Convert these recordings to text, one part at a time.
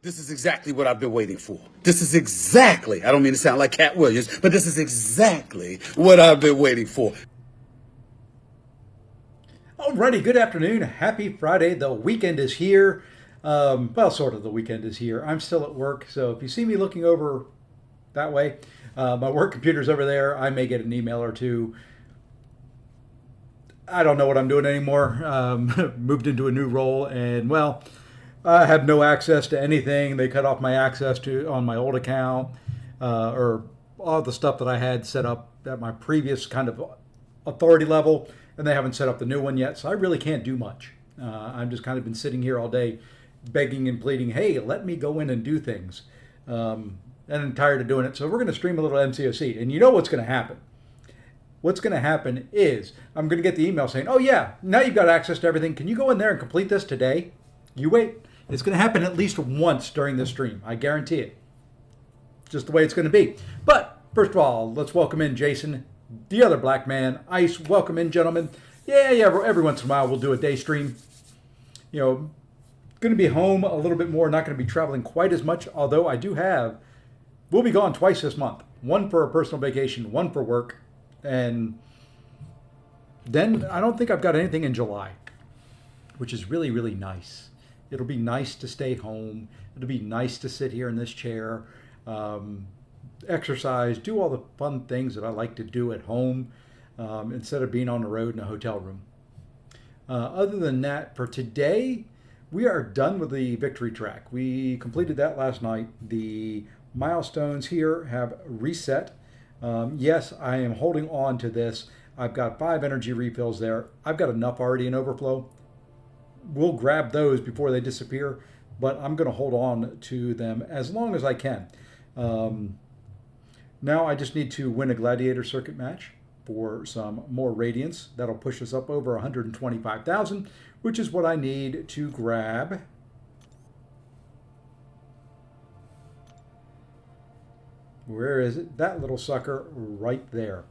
This is exactly what I've been waiting for. This is exactly, I don't mean to sound like Cat Williams, but this is exactly what I've been waiting for. Alrighty, good afternoon. Happy Friday. The weekend is here. Well, sort of the weekend is here. I'm still at work, so if you see me looking over that way, my work computer's over there. I may get an email or two. I don't know what I'm doing anymore. Moved into a new role, and well, I have no access to anything. They cut off my access to on my old account, or all the stuff that I had set up at my previous kind of authority level, and they haven't set up the new one yet. So I really can't do much. I've just kind of been sitting here all day, begging and pleading, "Hey, let me go in and do things." And I'm tired of doing it. So we're going to stream a little MCOC, and you know what's going to happen. What's going to happen is I'm going to get the email saying, "Oh yeah, now you've got access to everything. Can you go in there and complete this today?" You wait. It's going to happen at least once during this stream. I guarantee it. Just the way it's going to be. But first of all, let's welcome in Jason, the other black man. Ice, welcome in, gentlemen. Yeah. Every once in a while we'll do a day stream. You know, going to be home a little bit more. Not going to be traveling quite as much. Although I do have, we'll be gone twice this month. One for a personal vacation, one for work. And then I don't think I've got anything in July, which is really, really nice. It'll be nice to stay home. It'll be nice to sit here in this chair, exercise, do all the fun things that I like to do at home instead of being on the road in a hotel room. Other than that, for today, we are done with the victory track. We completed that last night. The milestones here have reset. Yes, I am holding on to this. I've got 5 energy refills there. I've got enough already in overflow. We'll grab those before they disappear, but I'm going to hold on to them as long as I can. Now I just need to win a Gladiator circuit match for some more radiance. That'll push us up over 125,000, which is what I need to grab. Where is it? That little sucker right there.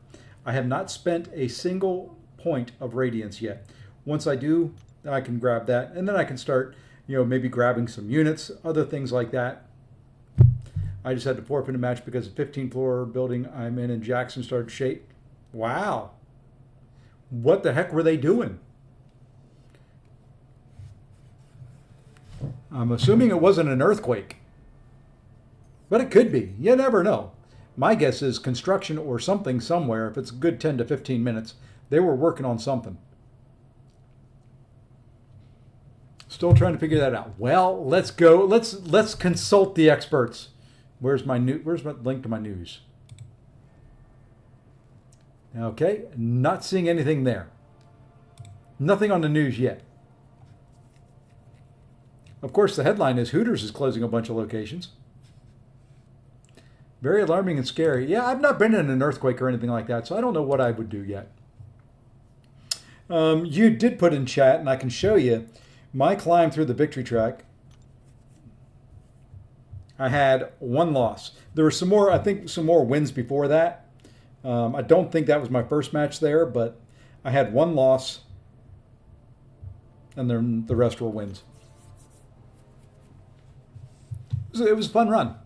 I have not spent a single point of radiance yet. Once I do, I can grab that, and then I can start, maybe grabbing some units, other things like that. I just had to forfeit a match because the 15th floor building I'm in Jackson started to shake. Wow. What the heck were they doing? I'm assuming it wasn't an earthquake. But it could be. You never know. My guess is construction or something somewhere. If it's a good 10 to 15 minutes, they were working on something. Still trying to figure that out. Well, let's go. Let's consult the experts. Where's my link to my news? Okay, not seeing anything there. Nothing on the news yet. Of course, the headline is Hooters is closing a bunch of locations. Very alarming and scary. Yeah, I've not been in an earthquake or anything like that, so I don't know what I would do yet. You did put in chat, and I can show you my climb through the victory track. I had 1 loss. There were some more, I think, some more wins before that. I don't think that was my first match there, but I had 1 loss, and then the rest were wins. It was a fun run.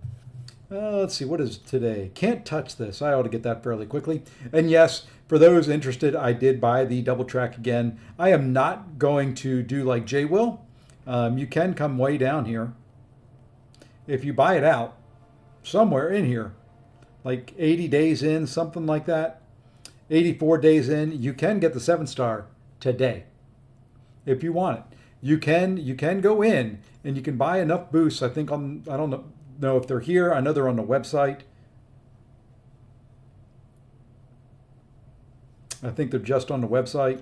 Let's see, what is today? Can't touch this. I ought to get that fairly quickly. And yes, for those interested, I did buy the double track again. I am not going to do like Jay will. You can come way down here. If you buy it out, somewhere in here, like 80 days in, something like that, 84 days in, you can get the 7-star today if you want it. You can go in and you can buy enough boosts. I think I don't know if they're here. I know they're on the website. I think they're just on the website.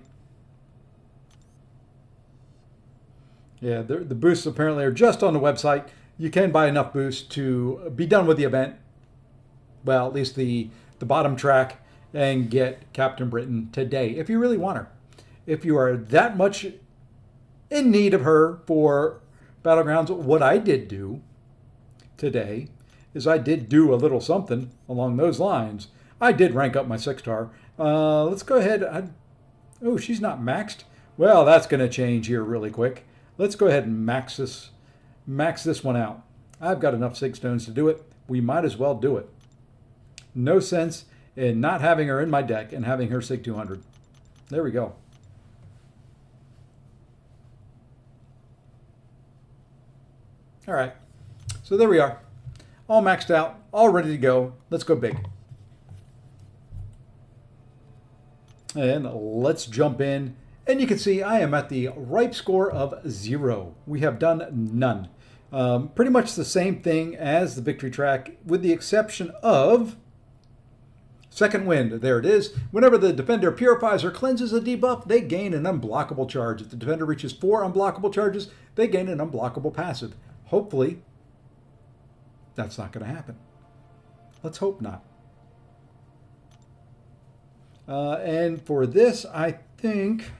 Yeah, the boosts apparently are just on the website. You can buy enough boosts to be done with the event. Well, at least the bottom track, and get Captain Britain today if you really want her. If you are that much in need of her for Battlegrounds, what I did do today is I did do a little something along those lines. I did rank up my 6-star. Let's go ahead. Oh, she's not maxed. Well, that's going to change here really quick. Let's go ahead and max this one out. I've got enough sig stones to do it. We might as well do it. No sense in not having her in my deck and having her sig 200. There we go. All right. So there we are. All maxed out, all ready to go. Let's go big. And let's jump in. And you can see I am at the ripe score of 0. We have done none. Pretty much the same thing as the victory track, with the exception of second wind. There it is. Whenever the defender purifies or cleanses a debuff, they gain an unblockable charge. If the defender reaches 4 unblockable charges, they gain an unblockable passive. Hopefully, that's not going to happen. Let's hope not. And for this, I think...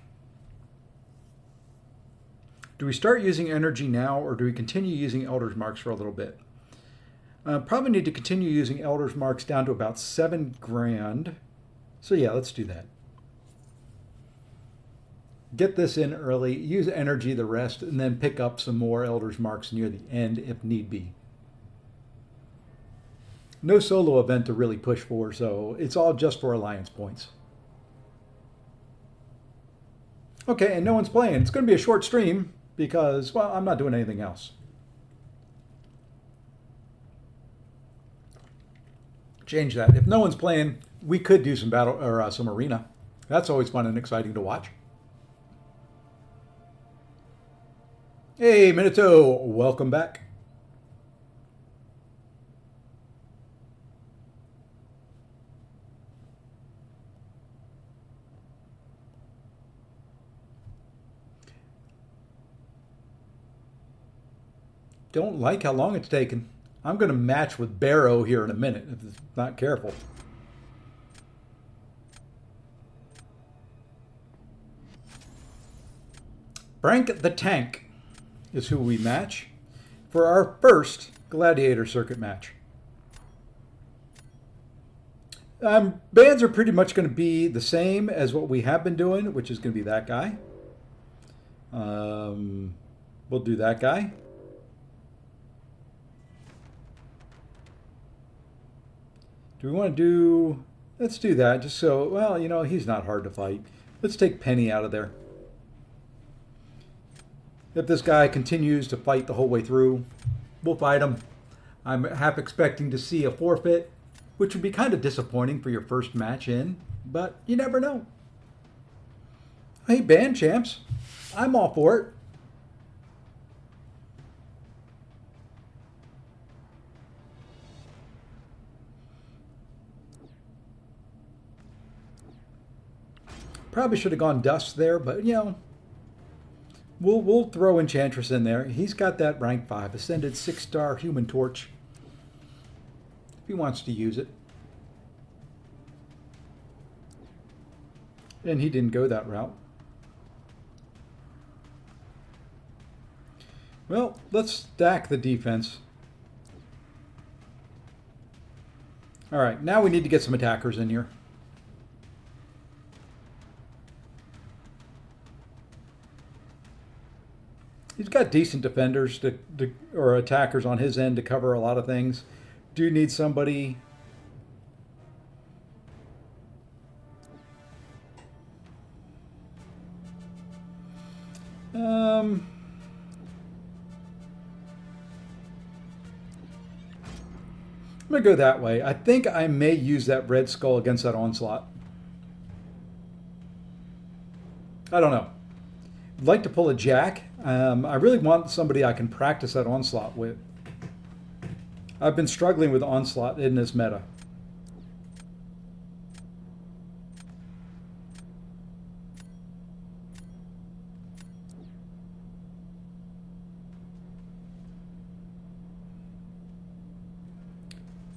Do we start using energy now, or do we continue using Elder's Marks for a little bit? Probably need to continue using Elder's Marks down to about 7 grand. So yeah, let's do that. Get this in early, use energy the rest, and then pick up some more Elder's Marks near the end if need be. No solo event to really push for, so it's all just for alliance points. Okay, and no one's playing. It's going to be a short stream because, well, I'm not doing anything else. Change that. If no one's playing, we could do some battle or some arena. That's always fun and exciting to watch. Hey, Minato, welcome back. Don't like how long it's taken. I'm going to match with Barrow here in a minute if it's not careful. Frank the Tank is who we match for our first Gladiator circuit match. Bands are pretty much going to be the same as what we have been doing, which is going to be that guy. We'll do that guy. Do we want to do... Let's do that, just so... Well, you know, he's not hard to fight. Let's take Penny out of there. If this guy continues to fight the whole way through, we'll fight him. I'm half expecting to see a forfeit, which would be kind of disappointing for your first match in, but you never know. Hey, band champs. I'm all for it. Probably should have gone Dust there, but you know, we'll throw Enchantress in there. He's got that rank 5 ascended 6-star Human Torch if he wants to use it. And he didn't go that route. Well, let's stack the defense. All right, now we need to get some attackers in here. He's got decent defenders or attackers on his end to cover a lot of things. Do need somebody. I'm going to go that way. I think I may use that Red Skull against that Onslaught. I don't know. I'd like to pull a Jack. I really want somebody I can practice that Onslaught with. I've been struggling with Onslaught in this meta.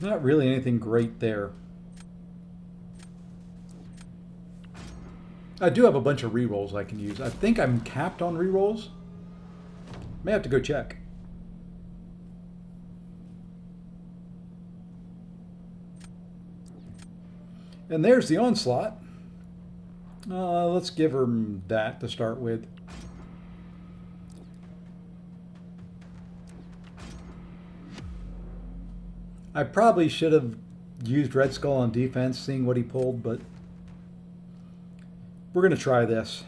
Not really anything great there. I do have a bunch of rerolls I can use. I think I'm capped on rerolls. May have to go check. And there's the Onslaught. Let's give her that to start with. I probably should have used Red Skull on defense, seeing what he pulled, but we're going to try this.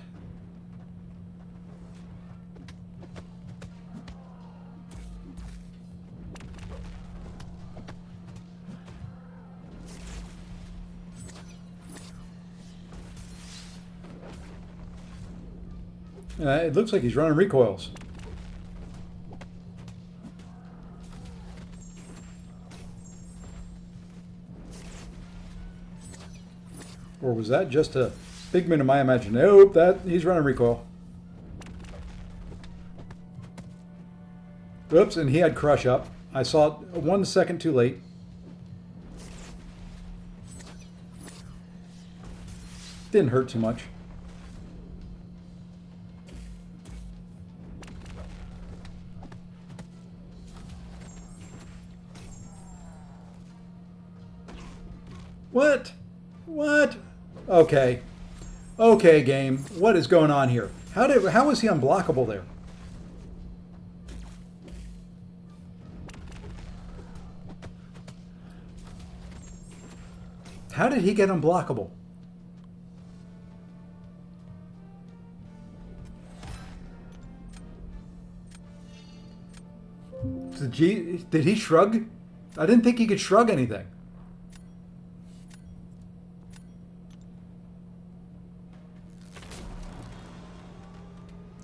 It looks like he's running recoils. Or was that just a figment of my imagination? Nope, he's running recoil. Oops, and he had crush up. I saw it 1 second too late. Didn't hurt too much. What? What? Okay. Okay, game. What is going on here? How was he unblockable there? How did he get unblockable? Did he shrug? I didn't think he could shrug anything.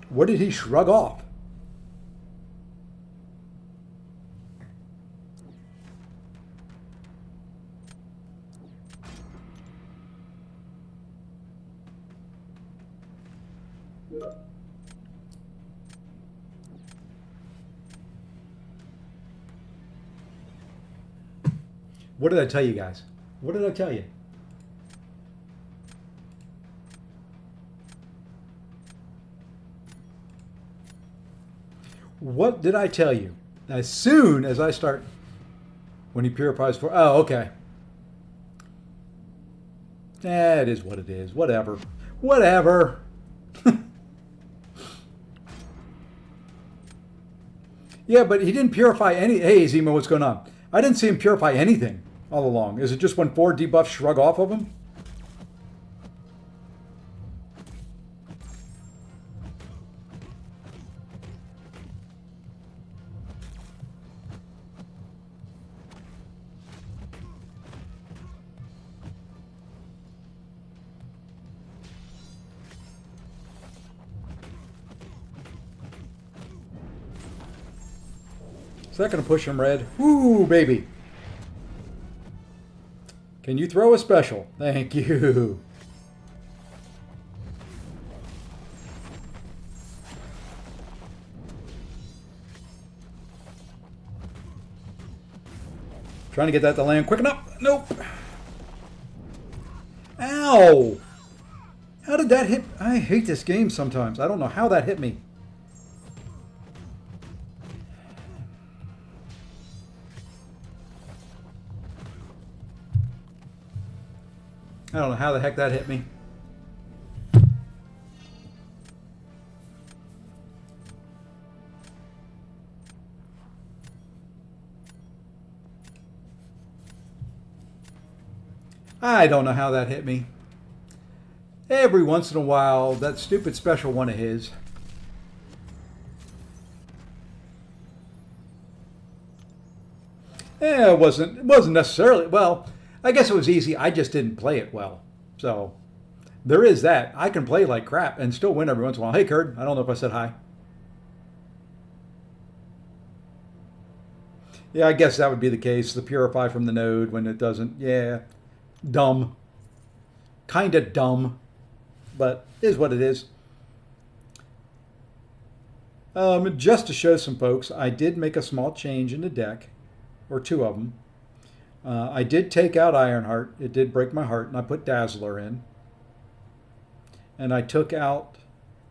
What did he shrug off? What did I tell you guys? What did I tell you? What did I tell you? As soon as I start, when he purifies for, oh, okay. It is what it is. Whatever. Whatever. Yeah, but he didn't purify any. Hey, Zemo, what's going on? I didn't see him purify anything all along. Is it just when 4 debuffs shrug off of him? Is that going to push him red? Ooh, baby. Can you throw a special? Thank you. Trying to get that to land quick enough. Nope. Ow. How did that hit? I hate this game sometimes. I don't know how that hit me. I don't know how the heck that hit me. I don't know how that hit me. Every once in a while, that stupid special one of his. It wasn't necessarily, well, I guess it was easy. I just didn't play it well. So there is that. I can play like crap and still win every once in a while. Hey, Kurt. I don't know if I said hi. Yeah, I guess that would be the case. The purify from the node when it doesn't. Yeah. Dumb. Kind of dumb. But is what it is. Just to show some folks, I did make a small change in the deck. Or 2 of them. I did take out Ironheart. It did break my heart, and I put Dazzler in. And I took out,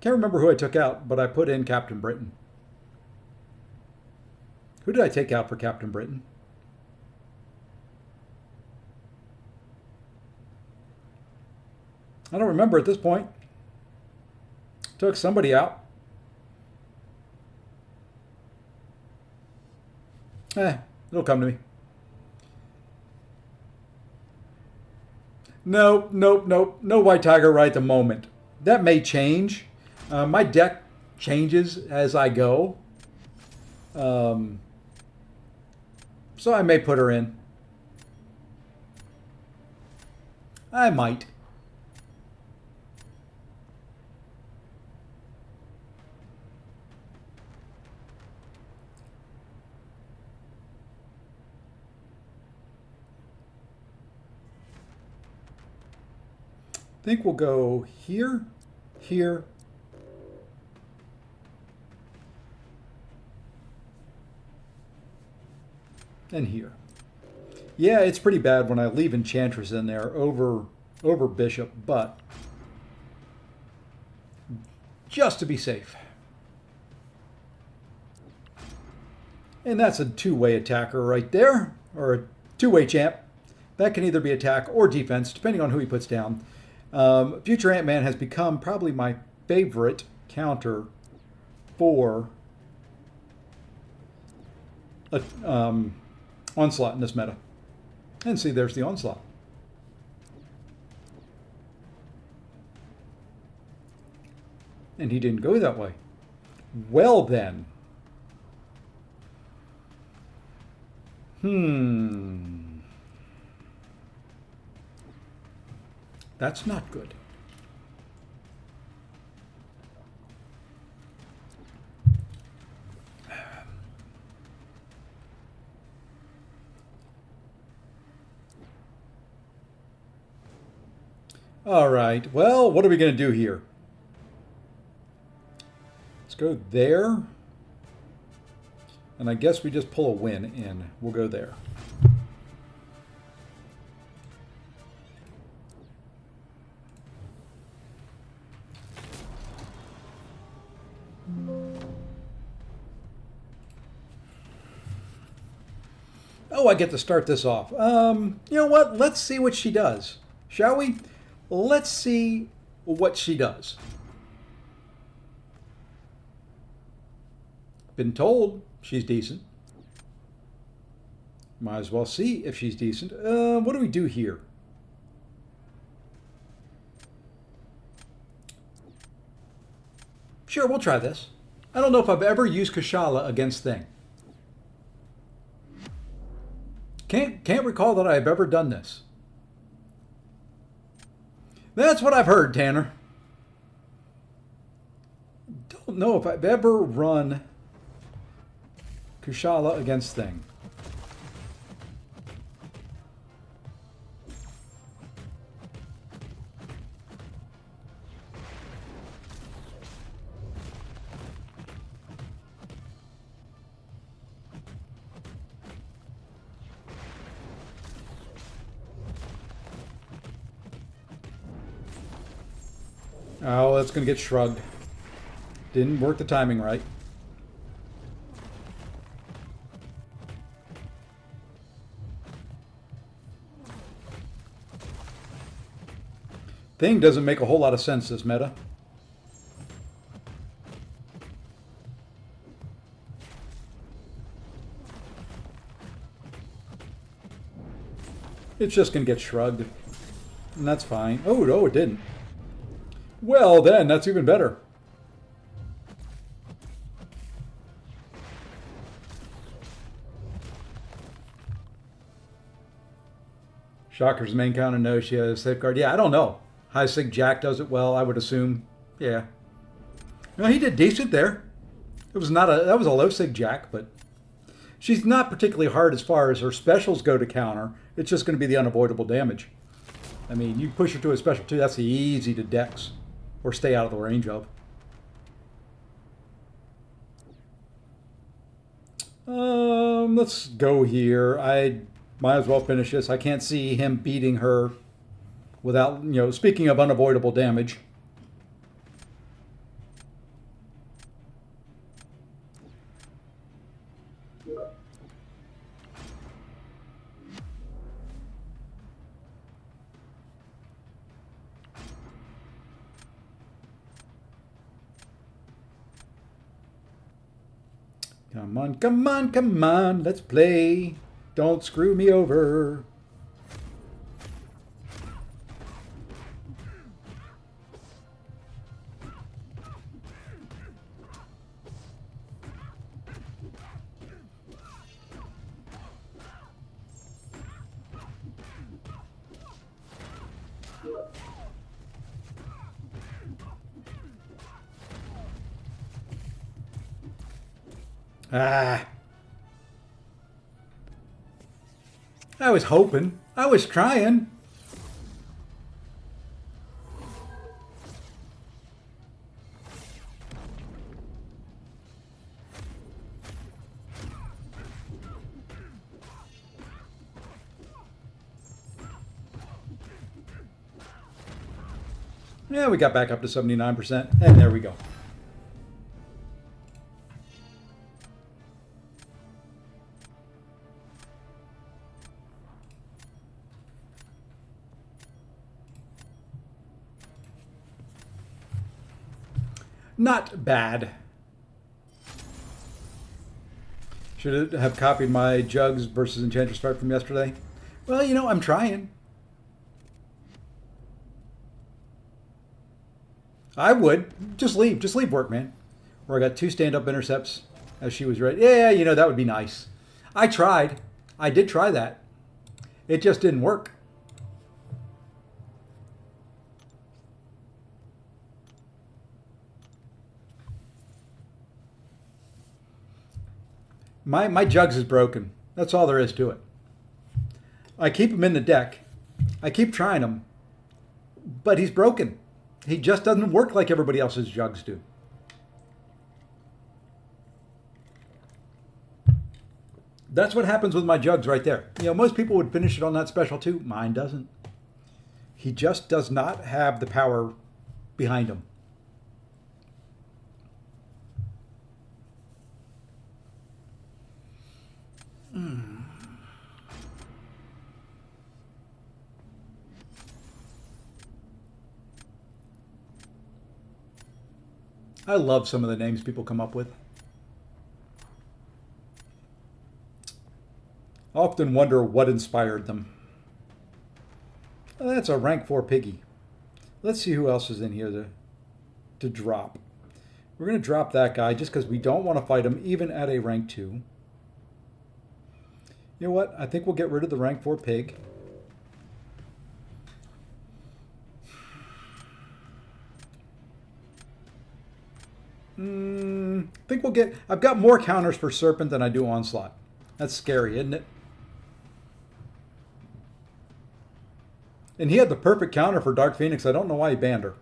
can't remember who I took out, but I put in Captain Britain. Who did I take out for Captain Britain? I don't remember at this point. Took somebody out. It'll come to me. Nope, nope, nope. No white tiger right at the moment. That may change. My deck changes as I go. So I may put her in. I might. I think we'll go here, here, and here. Yeah, it's pretty bad when I leave Enchantress in there over Bishop, but just to be safe. And that's a two-way attacker right there, or a two-way champ. That can either be attack or defense, depending on who he puts down. Future Ant-Man has become probably my favorite counter for a, Onslaught in this meta. And see, there's the Onslaught. And he didn't go that way. Well then. That's not good. All right, well, what are we going to do here? Let's go there. And I guess we just pull a win in. We'll go there. Oh, I get to start this off. You know what? Let's see what she does. Shall we? Let's see what she does. Been told she's decent. Might as well see if she's decent. What do we do here? Sure, we'll try this. I don't know if I've ever used Kushala against Thing. Can't recall that I've ever done this. That's what I've heard, Tanner. Don't know if I've ever run Kushala against Thing. Oh, that's going to get shrugged. Didn't work the timing right. Thing doesn't make a whole lot of sense, this meta. It's just going to get shrugged. And that's fine. Oh, no, it didn't. Well, then, that's even better. Shocker's main counter, no, she has safeguard. Yeah, I don't know. High Sig Jack does it well, I would assume. Yeah. No, he did decent there. It was not a that was a low Sig Jack, but she's not particularly hard as far as her specials go to counter. It's just going to be the unavoidable damage. I mean, you push her to a special 2, that's easy to dex or stay out of the range of. Let's go here. I might as well finish this. I can't see him beating her without, speaking of unavoidable damage. Come on, come on, come on, let's play. Don't screw me over. Ah. I was hoping. I was trying. Yeah, we got back up to 79%, and there we go. Not bad. Should have copied my Jugs versus Enchantress start from yesterday. Well, you know, I'm trying. I would. Just leave. Just leave work, man. Where I got 2 stand-up intercepts as she was ready. Yeah, you know, that would be nice. I tried. I did try that. It just didn't work. My Jugs is broken. That's all there is to it. I keep him in the deck. I keep trying him. But he's broken. He just doesn't work like everybody else's Jugs do. That's what happens with my Jugs right there. You know, most people would finish it on that special too. Mine doesn't. He just does not have the power behind him. I love some of the names people come up with. I often wonder what inspired them. Well, that's a rank 4 piggy. Let's see who else is in here to drop. We're going to drop that guy just because we don't want to fight him even at a rank 2. You know what? I think we'll get rid of the rank 4 pig. I think we'll get... I've got more counters for Serpent than I do Onslaught. That's scary, isn't it? And he had the perfect counter for Dark Phoenix. I don't know why he banned her.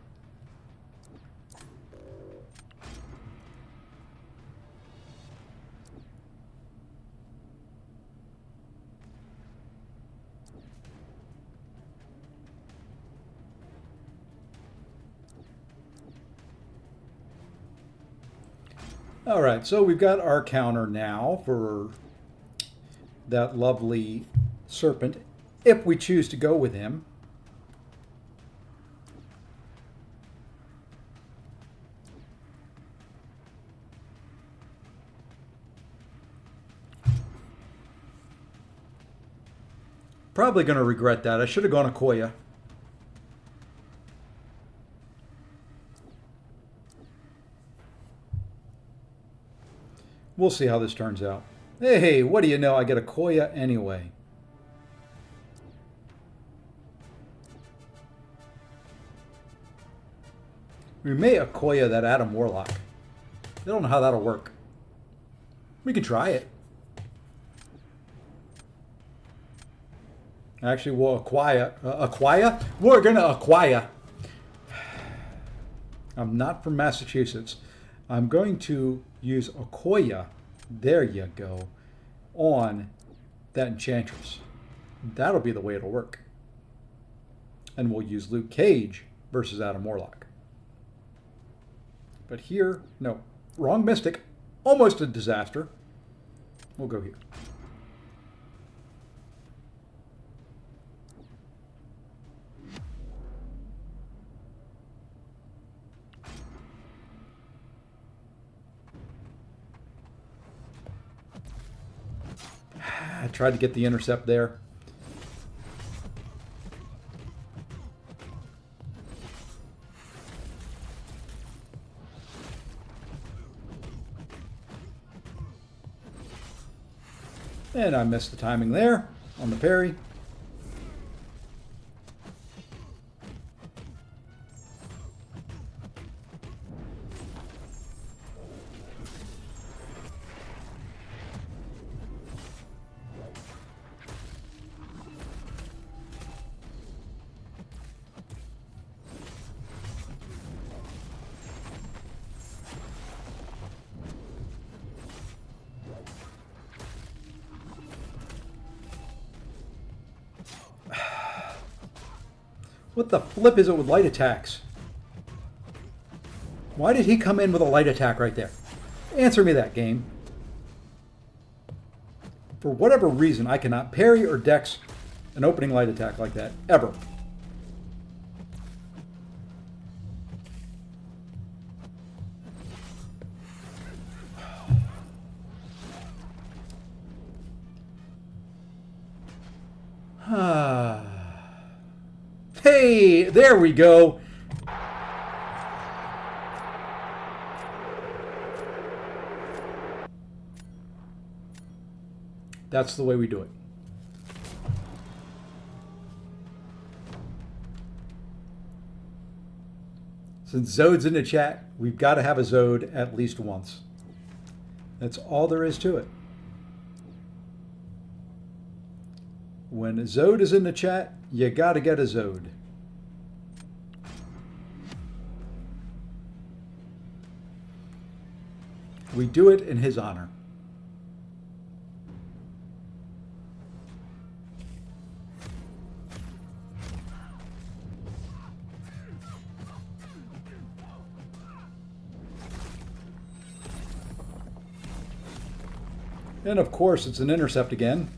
All right, so we've got our counter now for that lovely Serpent, if we choose to go with him. Probably going to regret that. I should have gone Okoye. We'll see how this turns out. Hey, what do you know? I get Okoye anyway. We may Okoye that Adam Warlock. I don't know how that'll work. We can try it. Actually, we'll acquire. We're going to acquire. I'm not from Massachusetts. I'm going to use Okoye, there you go, on that Enchantress. That'll be the way it'll work. And we'll use Luke Cage versus Adam Warlock. But here, no, wrong Mystic, almost a disaster. We'll go here. I tried to get the intercept there. And I missed the timing there on the parry. What the flip is it with light attacks? Why did he come in with a light attack right there? Answer me that, game. For whatever reason, I cannot parry or dex an opening light attack like that, ever. Hey, there we go. That's the way we do it. Since Zode's in the chat, we've got to have a Zode at least once. That's all there is to it. When a Zode is in the chat, you got to get a Zode. We do it in his honor. And of course, it's an intercept again.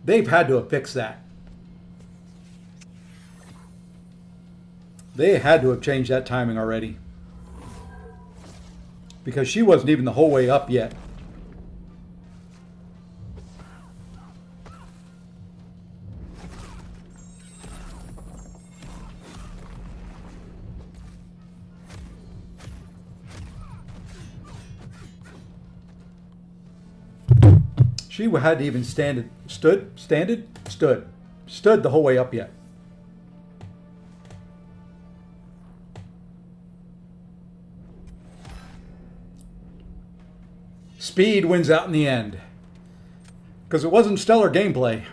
They've had to have fixed that. They had to have changed that timing already. Because she wasn't even the whole way up yet. She hadn't even stood the whole way up yet. Speed wins out in the end. Because it wasn't stellar gameplay.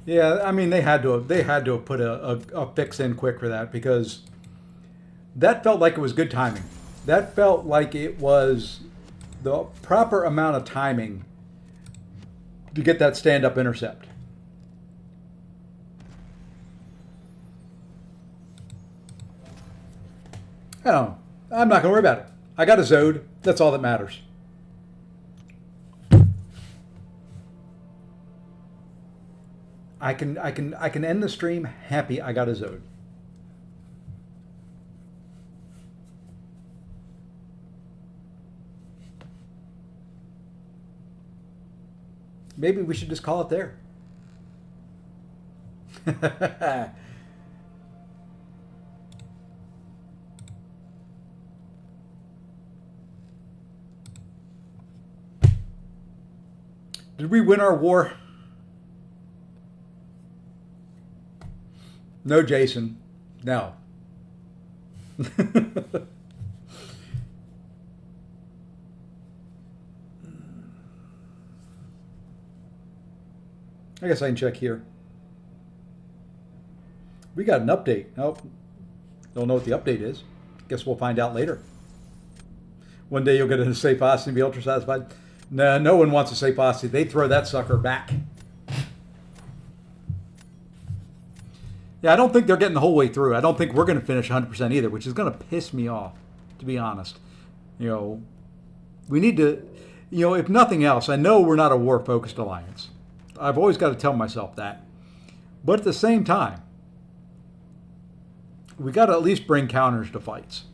Yeah, I mean they had to have put a fix in quick for that, because that felt like it was good timing. That felt like it was the proper amount of timing to get that stand-up intercept. I don't know. I'm not going to worry about it. I got a Zode. That's all that matters. I can end the stream happy I got a Zode. Maybe we should just call it there. Did we win our war? No, Jason. No. I guess I can check here. We got an update. Nope. Don't know what the update is. Guess we'll find out later. One day you'll get a safe hostage and be ultra satisfied. No, no one wants a safe hostage. They throw that sucker back. Yeah, I don't think they're getting the whole way through. I don't think we're going to finish 100% either, which is going to piss me off, to be honest. You know, we need to, you know, if nothing else, I know we're not a war-focused alliance. I've always got to tell myself that. But at the same time, we got to at least bring counters to fights.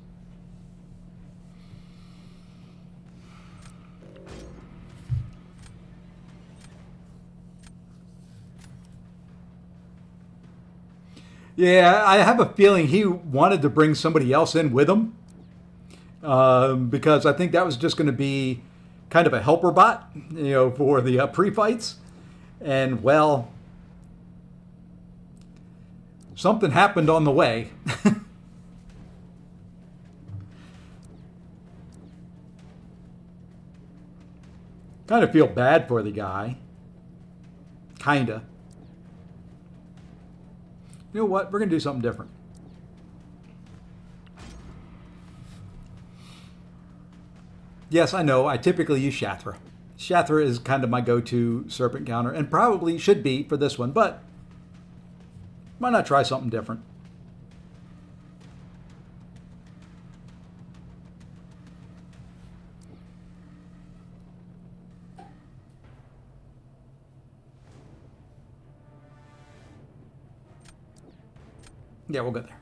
Yeah, I have a feeling he wanted to bring somebody else in with him, because I think that was just going to be kind of a helper bot, you know, for the pre-fights. And, well, Something happened on the way. Kind of feel bad for the guy. Kinda. You know what? We're going to do something different. Yes, I know. I typically use Shathra. Shathra is kind of my go-to serpent counter, and probably should be for this one, but why not try something different? Yeah, we'll go there.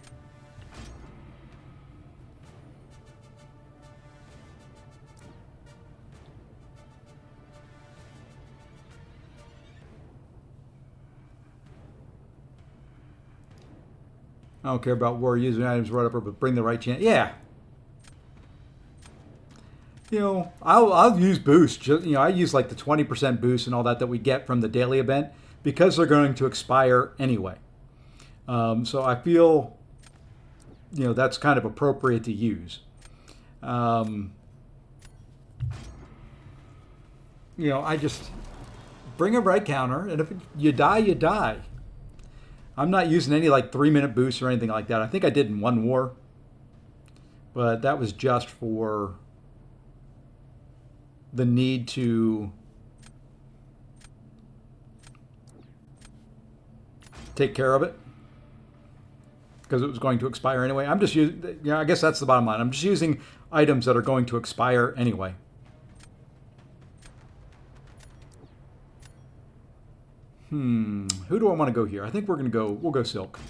I don't care about war using items, whatever, but bring the right chance. Yeah. You know, I'll use boost. You know, I use like the 20% boost and all that we get from the daily event because they're going to expire anyway. So I feel, you know, that's kind of appropriate to use. You know, I just bring a right counter, and if you die, you die. I'm not using any like 3-minute boosts or anything like that. I think I did in one war, but that was just for the need to take care of it because it was going to expire anyway. I'm just using, you know, I guess that's the bottom line. I'm just using items that are going to expire anyway. Who do I want to go here? I think we'll go Silk.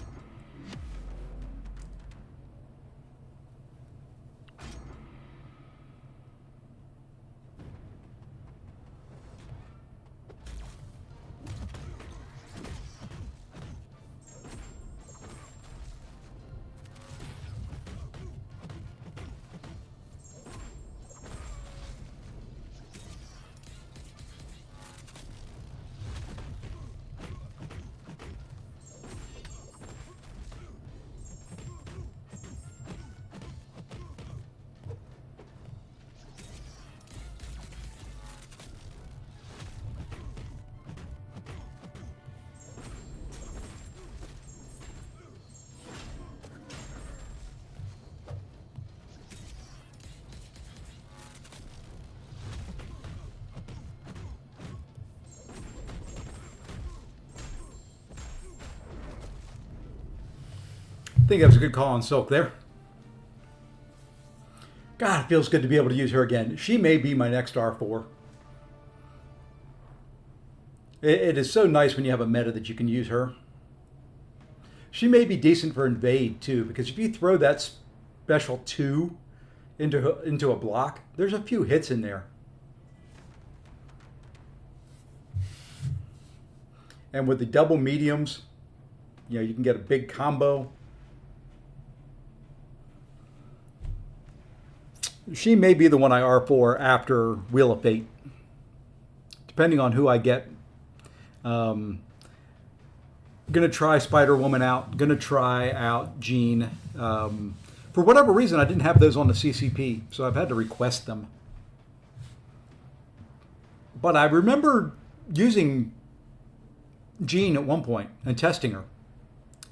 I think that was a good call on Silk there. God, it feels good to be able to use her again. She may be my next R4. It is so nice when you have a meta that you can use her. She may be decent for invade too, because if you throw that special 2 into a block, there's a few hits in there. And with the double mediums, you know, you can get a big combo. She may be the one I R4 after Wheel of Fate, depending on who I get. Gonna try Spider-Woman out. Gonna try out Jean. For whatever reason, I didn't have those on the CCP, so I've had to request them. But I remember using Jean at one point and testing her.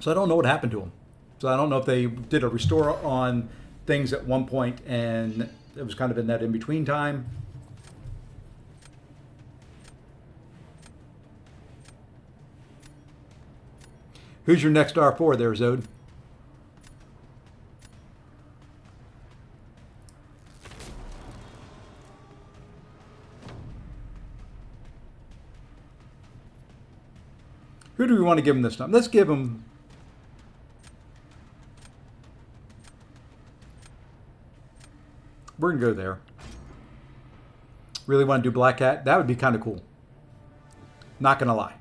So I don't know what happened to them. So I don't know if they did a restore on things at one point and it was kind of in that in-between time. Who's your next R4 there, Zode? Who do we want to give him this time? Let's give him... We're going to go there. Really want to do Black Cat? That would be kind of cool. Not going to lie.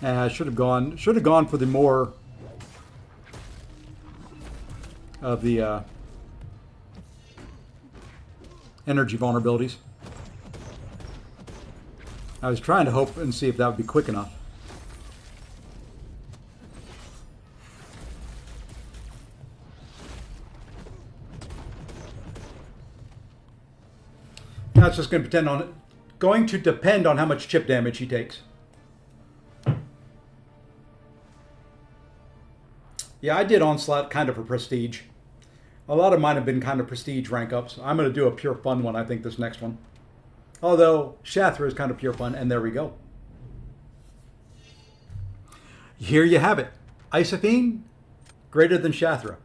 I should have gone for the more of the energy vulnerabilities. I was trying to hope and see if that would be quick enough. That's just going to depend on how much chip damage he takes. Yeah, I did Onslaught kind of for prestige. A lot of mine have been kind of prestige rank ups. I'm going to do a pure fun one, I think, this next one. Although Shathra is kind of pure fun, and there we go. Here you have it. Isothene greater than Shathra.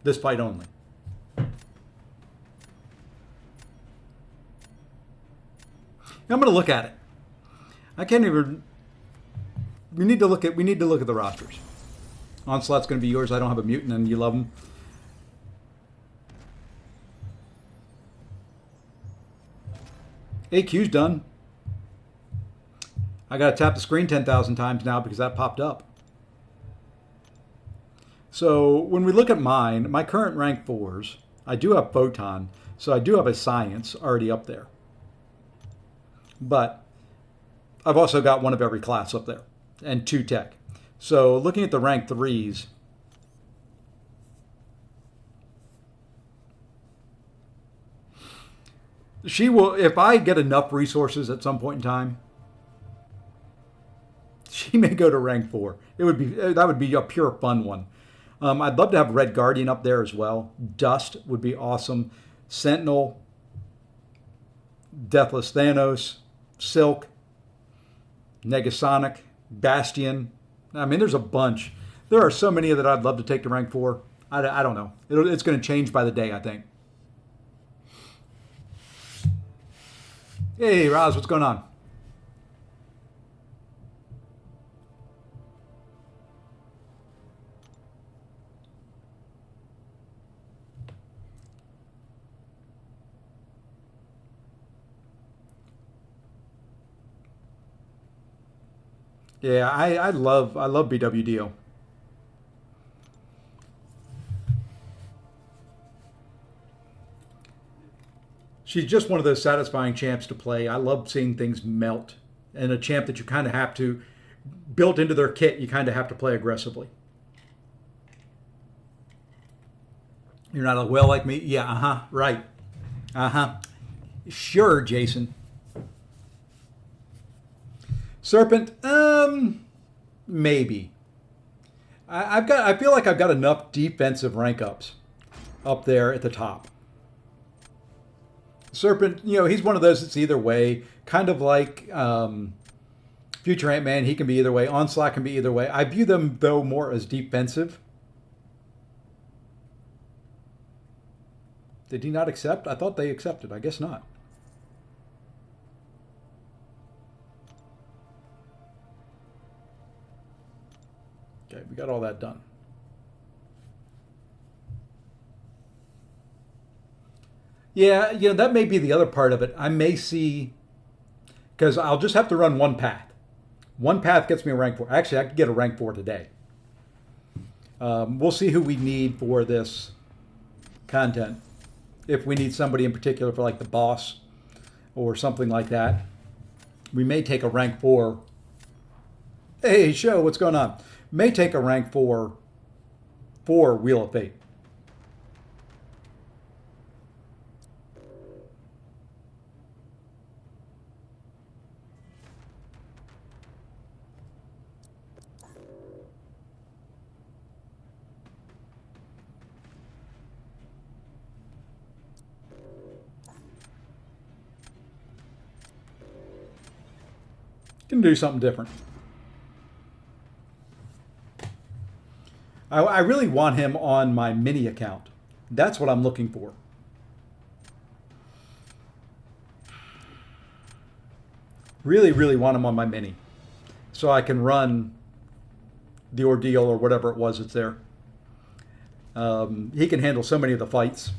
This fight only. I'm going to look at it. I can't even. We need to look at the rosters. Onslaught's going to be yours. I don't have a mutant, and you love him. AQ's done. I got to tap the screen 10,000 times now because that popped up. So when we look at my current rank 4s, I do have Photon, so I do have a Science already up there. But I've also got one of every class up there and 2 Tech. So looking at the rank 3s, she will, if I get enough resources at some point in time, she may go to rank 4. That would be a pure fun one. I'd love to have Red Guardian up there as well. Dust would be awesome. Sentinel, Deathless Thanos, Silk, Negasonic, Bastion. I mean, there's a bunch. There are so many that I'd love to take to rank 4. I don't know. It's going to change by the day, I think. Hey, Roz, what's going on? Yeah, I love BWDO. She's just one of those satisfying champs to play. I love seeing things melt. And a champ that you kind of have to, built into their kit, you kind of have to play aggressively. You're not a whale like me? Yeah, right. Sure, Jason. Serpent, maybe. I feel like I've got enough defensive rank ups up there at the top. Serpent, he's one of those that's either way, kind of like Future Ant-Man. He can be either way. Onslaught can be either way. I view them, though, more as defensive. Did he not accept? I thought they accepted. I guess not. Okay, we got all that done. Yeah, that may be the other part of it. I may see, because I'll just have to run one path. One path gets me a rank 4. Actually, I could get a rank 4 today. We'll see who we need for this content. If we need somebody in particular for like the boss or something like that, we may take a rank 4. Hey, show, what's going on? May take a rank 4 for Wheel of Fate. Can do something different. I really want him on my mini account. That's what I'm looking for. Really, really want him on my mini. So I can run the ordeal or whatever it was that's there. He can handle so many of the fights.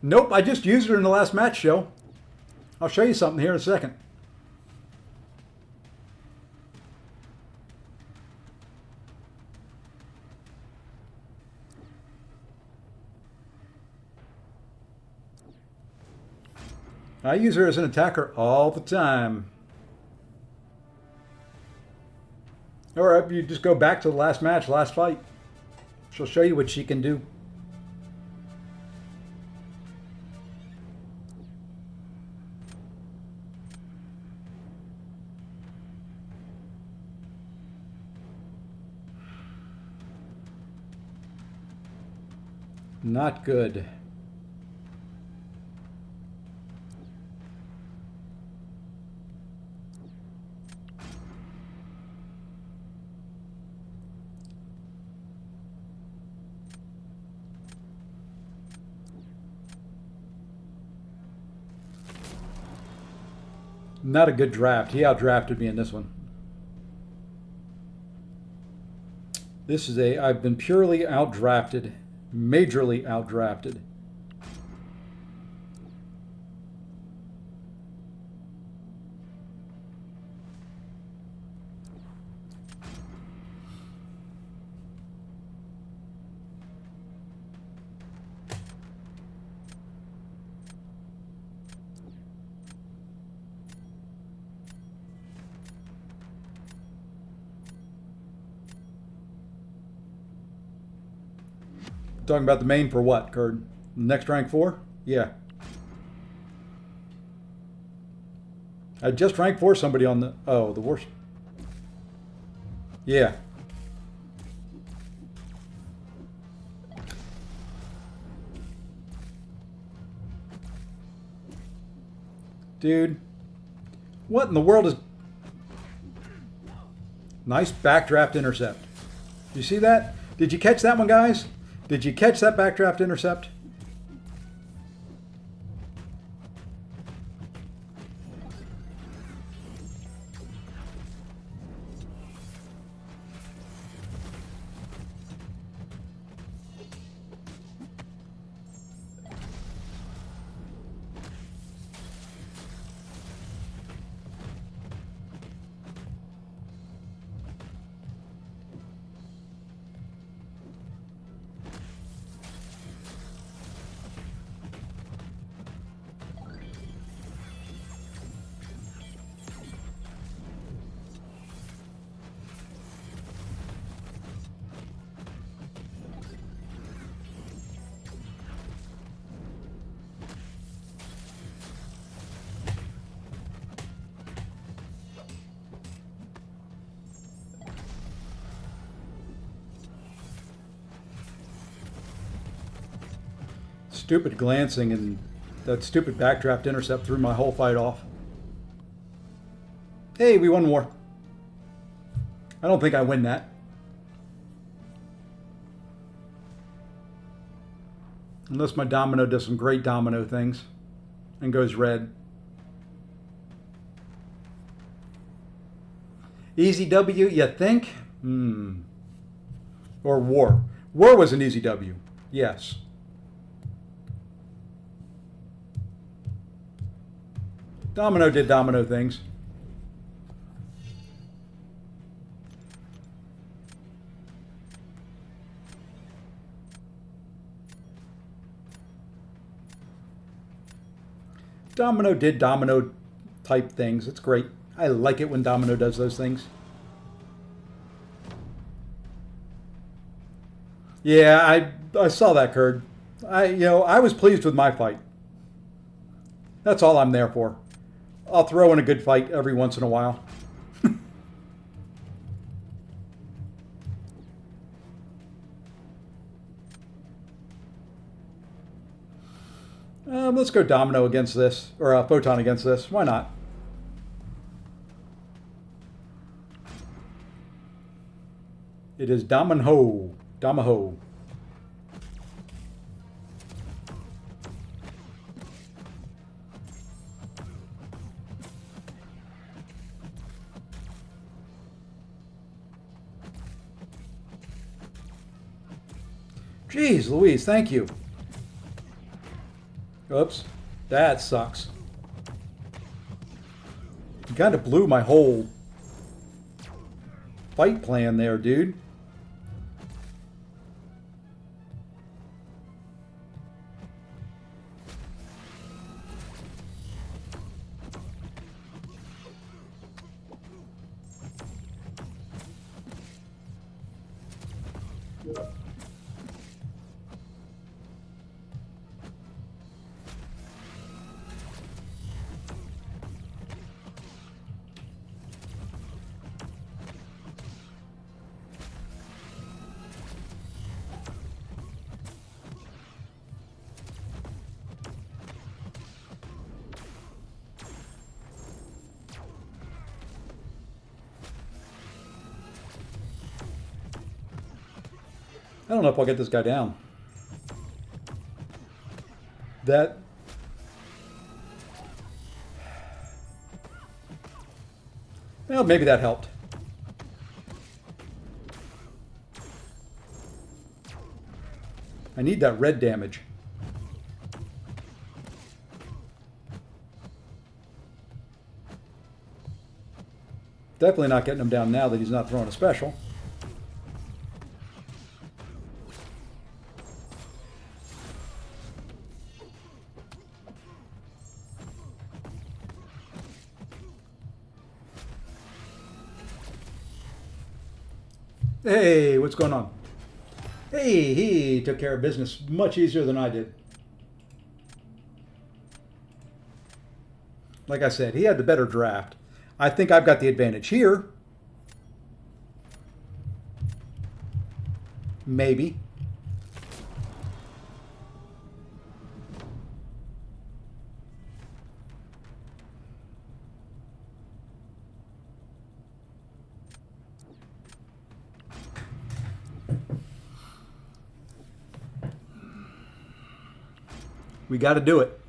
Nope, I just used her in the last match show. I'll show you something here in a second. I use her as an attacker all the time. Or you just go back to the last match, last fight. She'll show you what she can do. Not good. Not a good draft. He outdrafted me in this one. This is I've been purely outdrafted. Majorly outdrafted. Talking about the main for what, Curd? Next rank 4? Yeah. I just ranked 4 somebody on the... Oh, the worst. Yeah. Dude. What in the world is... Nice backdraft intercept. You see that? Did you catch that one, guys? Did you catch that backdraft intercept? Stupid glancing and that stupid backdraft intercept threw my whole fight off. Hey, we won war. I don't think I win that. Unless my domino does some great domino things and goes red. Easy W, you think? Or war. War was an easy W. Yes. Domino did domino things. Domino did domino type things. It's great. I like it when Domino does those things. Yeah, I saw that, Curd. I was pleased with my fight. That's all I'm there for. I'll throw in a good fight every once in a while. Let's go Domino against this, or Photon against this. Why not? It is Domino. Domaho. Jeez Louise, thank you. Oops. That sucks. You kind of blew my whole fight plan there, dude. I don't know if I'll get this guy down. That... Well, maybe that helped. I need that red damage. Definitely not getting him down now that he's not throwing a special. Hey, what's going on? Hey, he took care of business much easier than I did. Like I said, he had the better draft. I think I've got the advantage here. Maybe. We got to do it.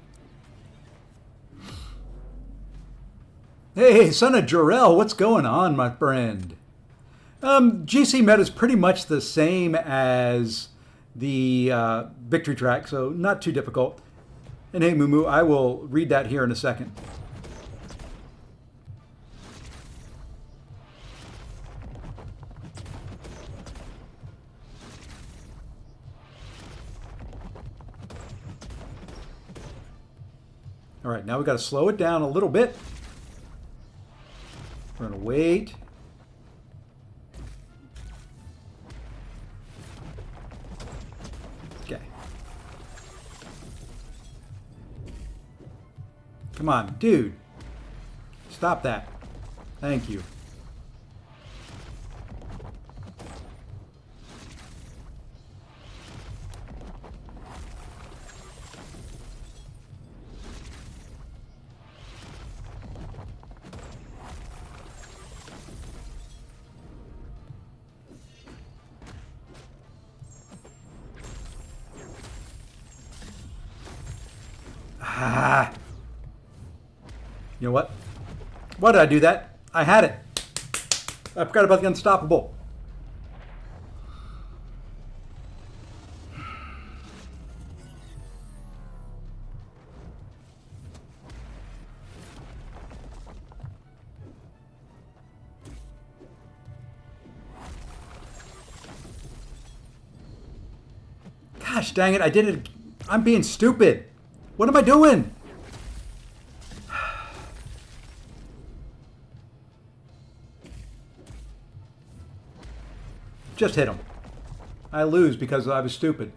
Hey, son of Jarrell, what's going on, my friend? GC meta is pretty much the same as the victory track, so not too difficult. And hey, Moo, I will read that here in a second. All right, now we got to slow it down a little bit. We're going to wait. Okay. Come on, dude. Stop that. Thank you. Ah. You know what? Why did I do that? I had it. I forgot about the unstoppable. Gosh dang it, I did it. I'm being stupid. What am I doing? Just hit him. I lose because I was stupid.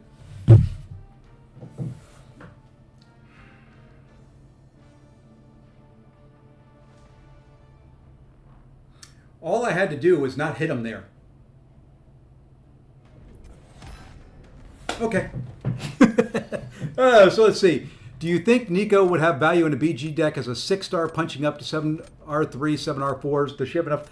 All I had to do was not hit him there. Okay. So let's see. Do you think Nico would have value in a BG deck as a 6-star punching up to 7R3, 7R4s? Does she have enough?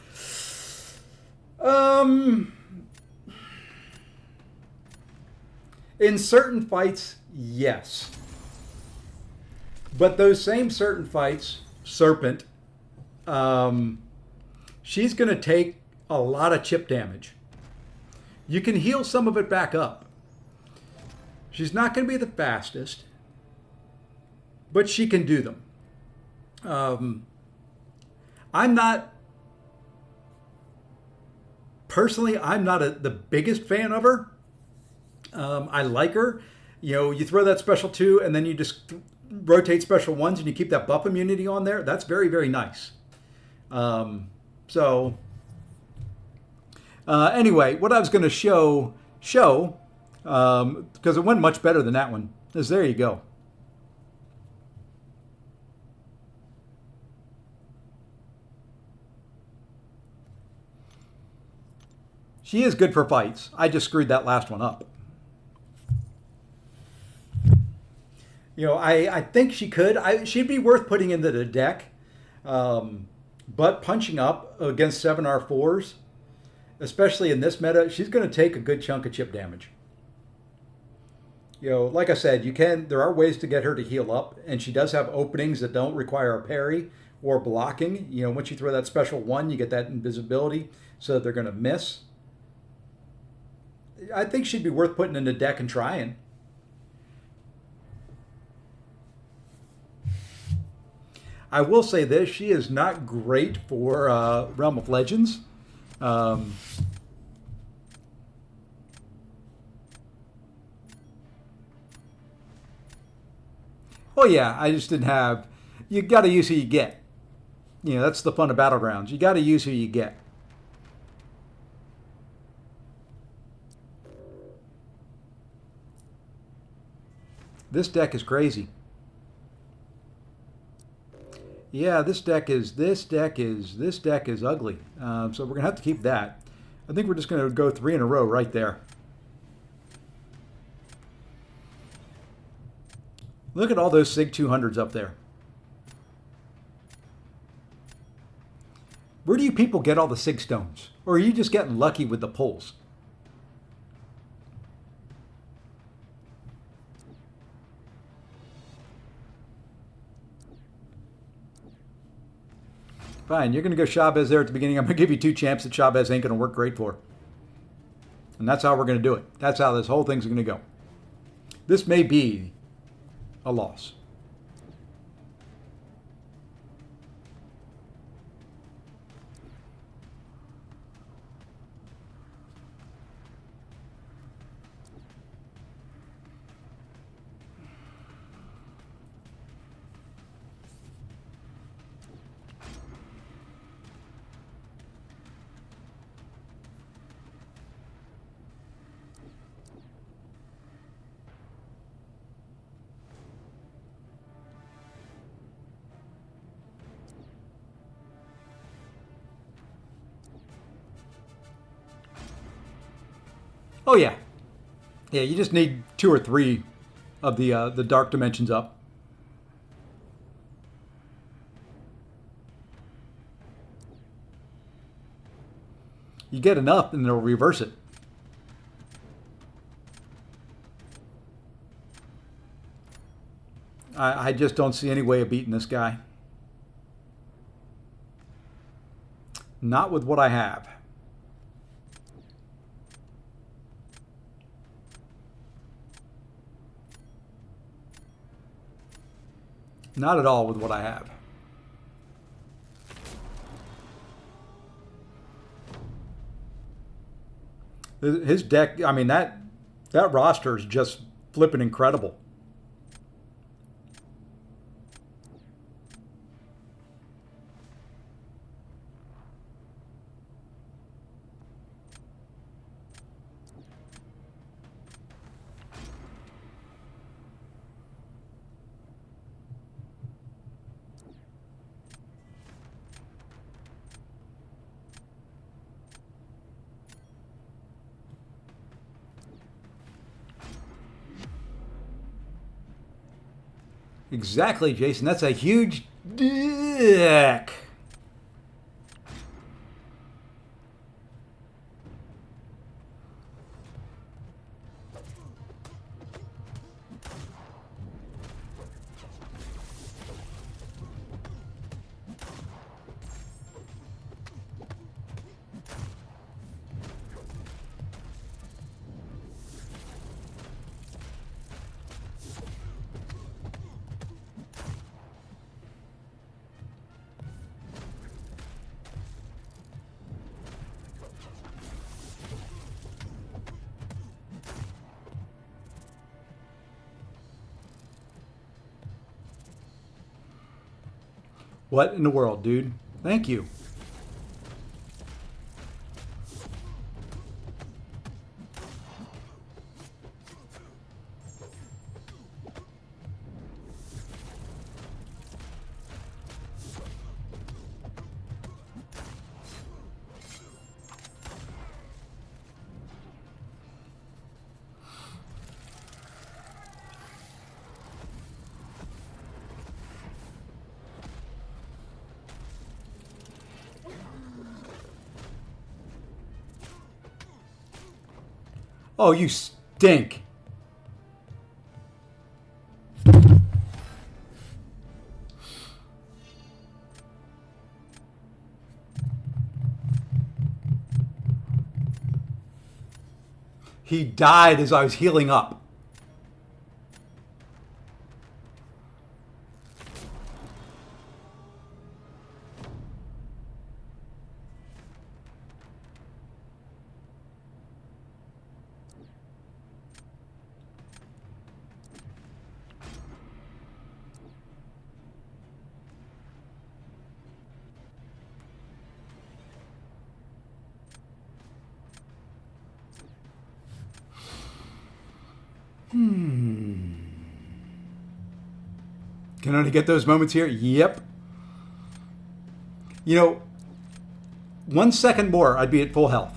In certain fights, yes. But those same certain fights, Serpent, she's going to take a lot of chip damage. You can heal some of it back up. She's not going to be the fastest. but she can do them. I'm not personally. I'm not the biggest fan of her. I like her. You know, you throw that special 2 and then you just rotate special 1s and you keep that buff immunity on there. That's very, very nice. Anyway, what I was going to show, because it went much better than that one, is there you go. She is good for fights. I just screwed that last one up. You know, I think she could. She'd be worth putting into the deck. But punching up against 7R4s, especially in this meta, she's going to take a good chunk of chip damage. You know, like I said, there are ways to get her to heal up, and she does have openings that don't require a parry or blocking. You know, once you throw that special 1, you get that invisibility so that they're going to miss. I think she'd be worth putting in the deck and trying. I will say this, she is not great for Realm of Legends. Oh yeah, I just didn't have... You got to use who you get. You know, that's the fun of Battlegrounds. You got to use who you get. This deck is crazy. Yeah, this deck is ugly. So we're gonna have to keep that. I think we're just gonna go 3 in a row right there. Look at all those SIG 200s up there. Where do you people get all the SIG stones? Or are you just getting lucky with the pulls? Fine, you're going to go Chavez there at the beginning. I'm going to give you 2 champs that Chavez ain't going to work great for. And that's how we're going to do it. That's how this whole thing's going to go. This may be a loss. Oh yeah, yeah. You just need 2 or 3 of the dark dimensions up. You get enough, and it'll reverse it. I just don't see any way of beating this guy. Not with what I have. Not at all with what I have. His deck, I mean, that roster is just flipping incredible. Exactly, Jason. That's a huge deck. What in the world, dude? Thank you. Oh, you stink. He died as I was healing up. Can only get those moments here? Yep. You know, 1 second more, I'd be at full health.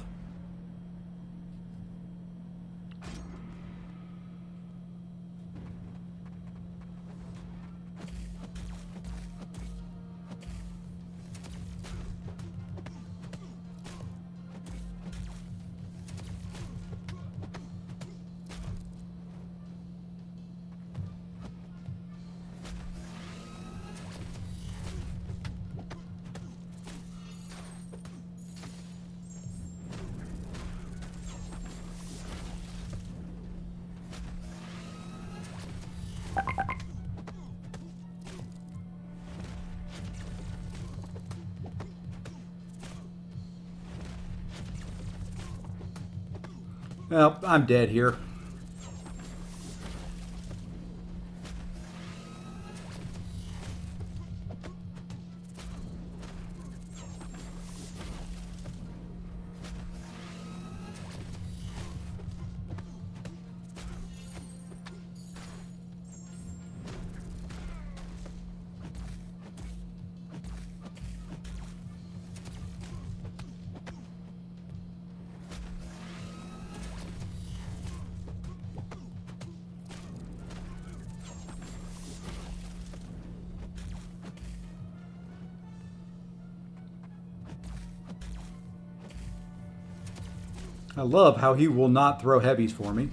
Well, I'm dead here. I love how he will not throw heavies for me.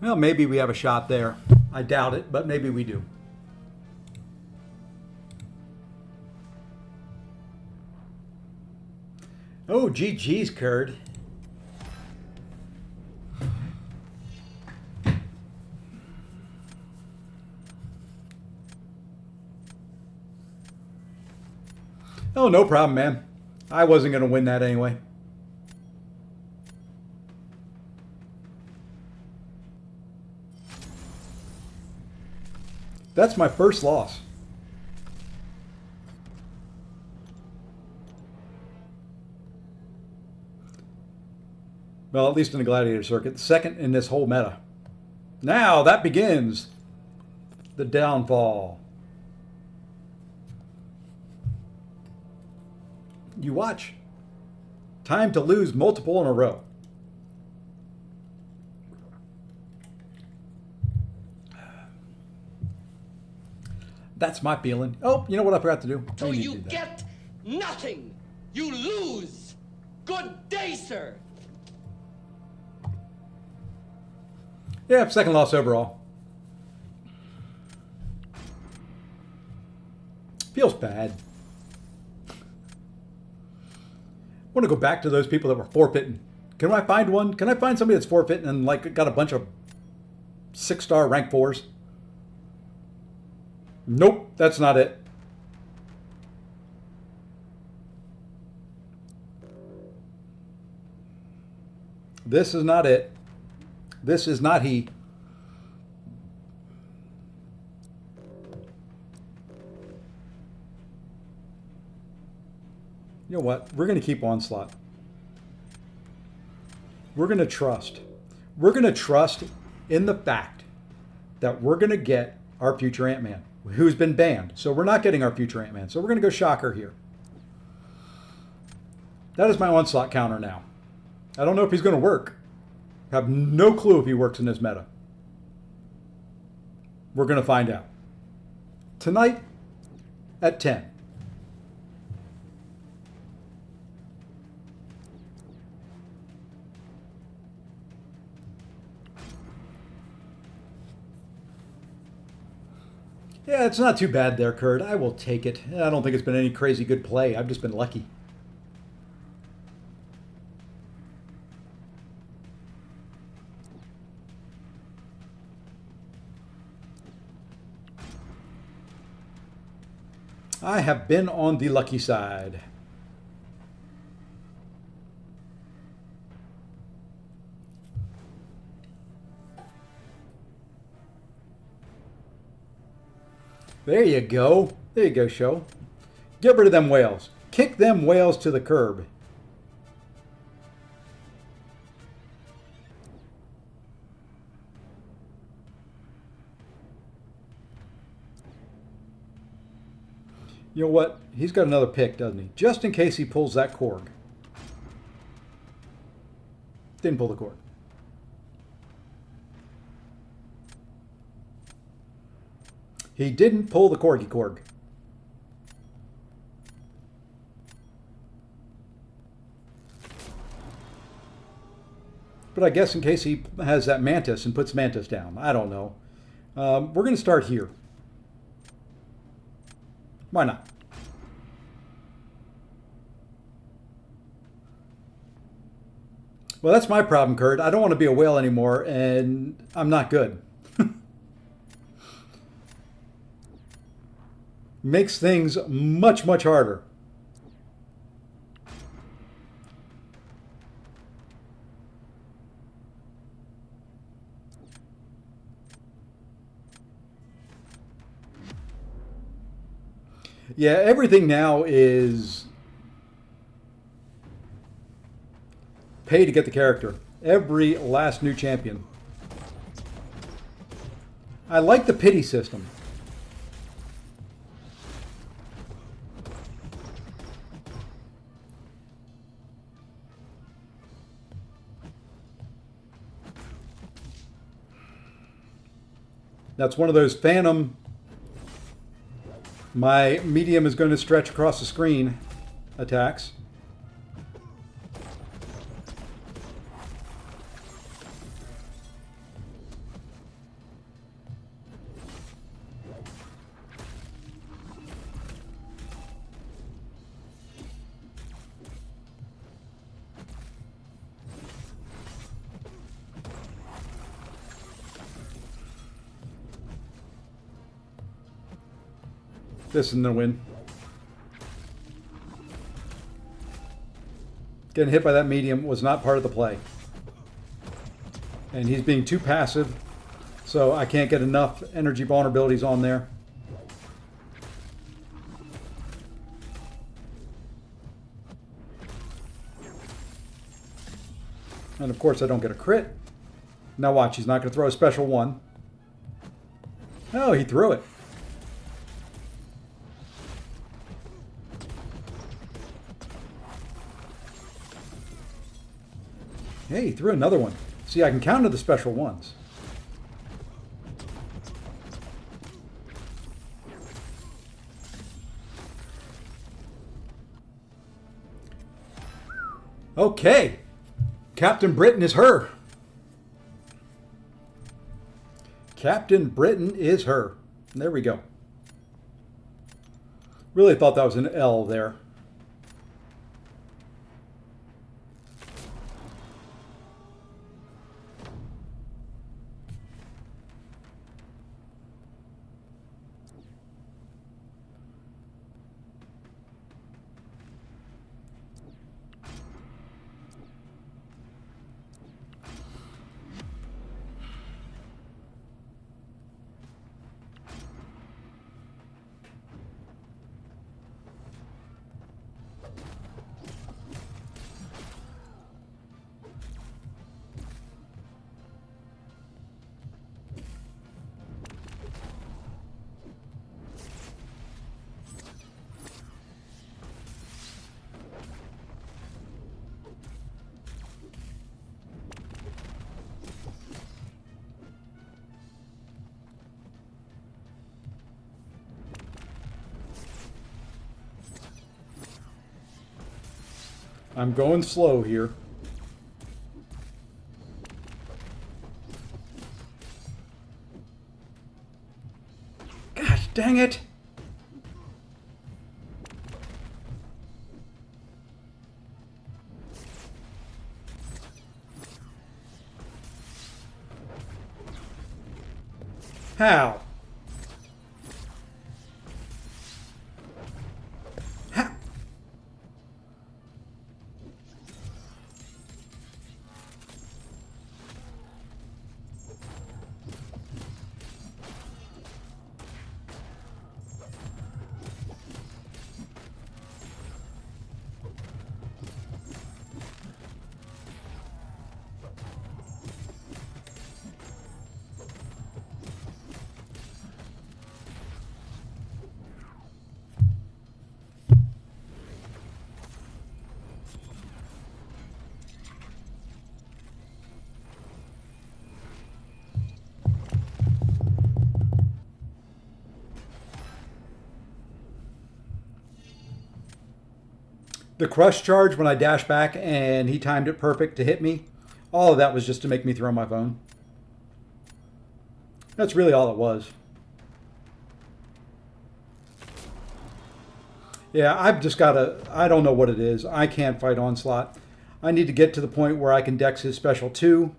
Well, maybe we have a shot there. I doubt it, but maybe we do. Oh, GG's, Curd. Oh, no problem, man. I wasn't going to win that anyway. That's my first loss. Well, at least in the Gladiator circuit. Second in this whole meta. Now that begins the downfall. You watch. Time to lose multiple in a row. That's my feeling. Oh, you know what I forgot to do? So you get nothing. You lose. Good day, sir. Yeah, second loss overall. Feels bad. I want to go back to those people that were forfeiting. Can I find one? Can I find somebody that's forfeiting and like got a bunch of 6-star rank 4s? Nope, that's not it. This is not it. This is not he. You know what? We're going to keep Onslaught. We're going to trust. We're going to trust in the fact that we're going to get our future Ant-Man, who's been banned. So we're not getting our future Ant-Man. So we're going to go Shocker here. That is my Onslaught counter now. I don't know if he's going to work. I have no clue if he works in this meta. We're going to find out. Tonight at 10. Yeah, it's not too bad there, Kurt. I will take it. I don't think it's been any crazy good play. I've just been lucky. I have been on the lucky side. There you go. There you go, show. Get rid of them whales. Kick them whales to the curb. You know what? He's got another pick, doesn't he? Just in case he pulls that Korg. Didn't pull the Korg. He didn't pull the Corgi Korg. But I guess in case he has that Mantis and puts Mantis down. I don't know. We're going to start here. Why not? Well, that's my problem, Kurt. I don't want to be a whale anymore, and I'm not good. Makes things much, much harder. Yeah, everything now is pay to get the character. Every last new champion. I like the pity system. That's one of those phantom, my medium is going to stretch across the screen attacks. This isn't a win. Getting hit by that medium was not part of the play. And he's being too passive, so I can't get enough energy vulnerabilities on there. And of course I don't get a crit. Now watch, he's not going to throw a special one. Oh, he threw it. Hey, he threw another one. See, I can counter the special ones. Okay. Captain Britain is her. Captain Britain is her. There we go. Really thought that was an L there. I'm going slow here. Gosh dang it! How? How? The crush charge when I dashed back and he timed it perfect to hit me, all of that was just to make me throw my phone. That's really all it was. Yeah, I've just got to, I don't know what it is. I can't fight Onslaught. I need to get to the point where I can dex his special 2.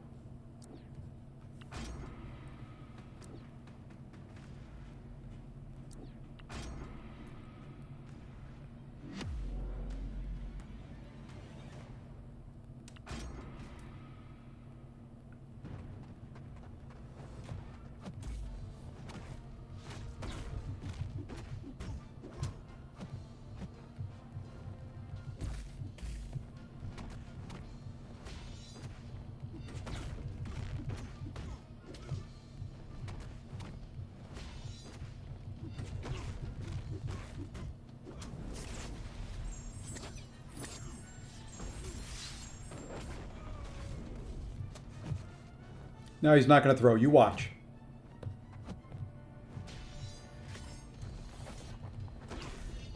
Now he's not going to throw. You watch.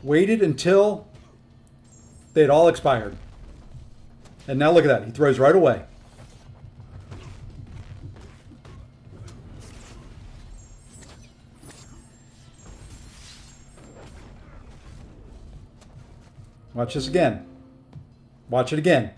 Waited until they'd all expired. And now look at that. He throws right away. Watch this again. Watch it again.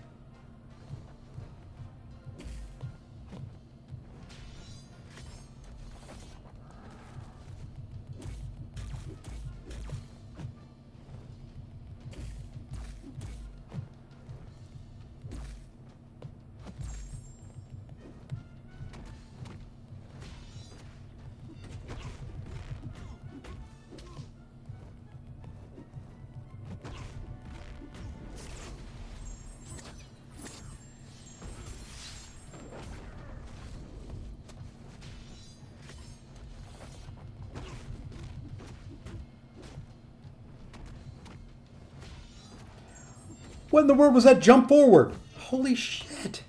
What in the world was that jump forward? Holy shit.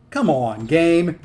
Come on, game.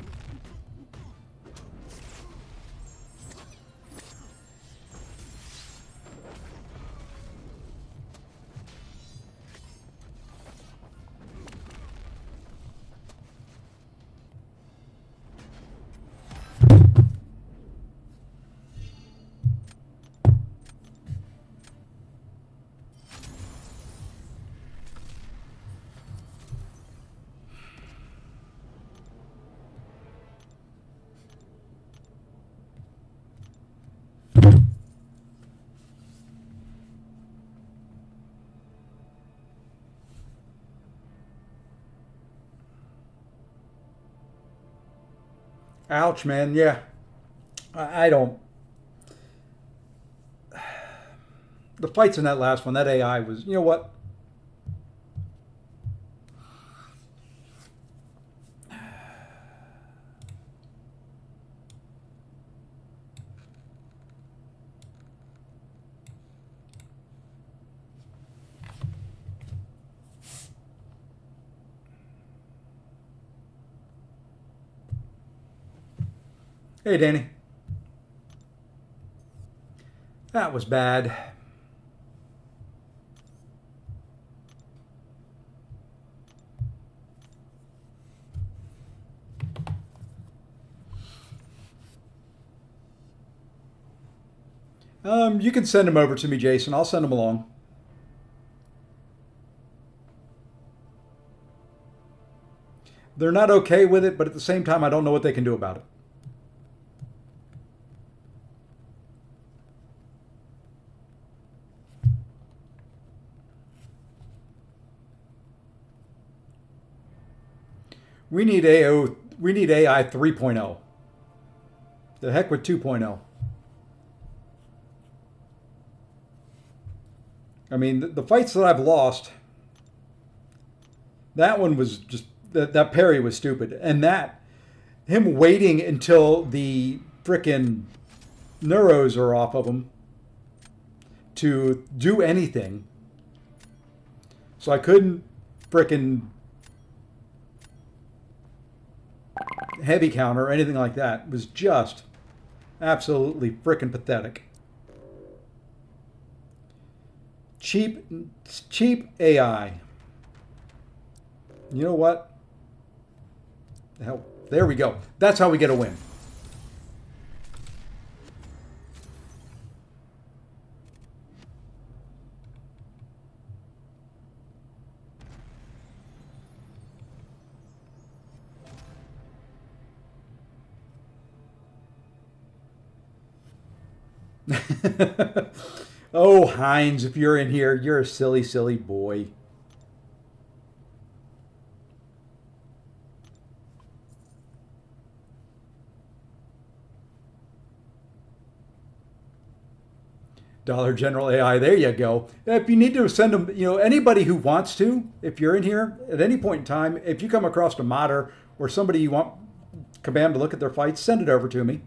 Ouch, man. Yeah. I don't. The fights in that last one, that AI was, you know what? Hey, Danny. That was bad. You can send them over to me, Jason. I'll send them along. They're not okay with it, but at the same time, I don't know what they can do about it. We need AI 3.0. The heck with 2.0. I mean, the fights that I've lost, that one was just, that parry was stupid. And him waiting until the frickin' neuros are off of him to do anything. So I couldn't frickin' heavy counter or anything like that. It was just absolutely frickin' pathetic. Cheap AI. You know what? Hell, there we go. That's how we get a win. Oh, Hines, if you're in here, you're a silly, silly boy. Dollar General AI, there you go. If you need to send them, anybody who wants to, if you're in here at any point in time, if you come across a modder or somebody you want command to look at their fights, send it over to me.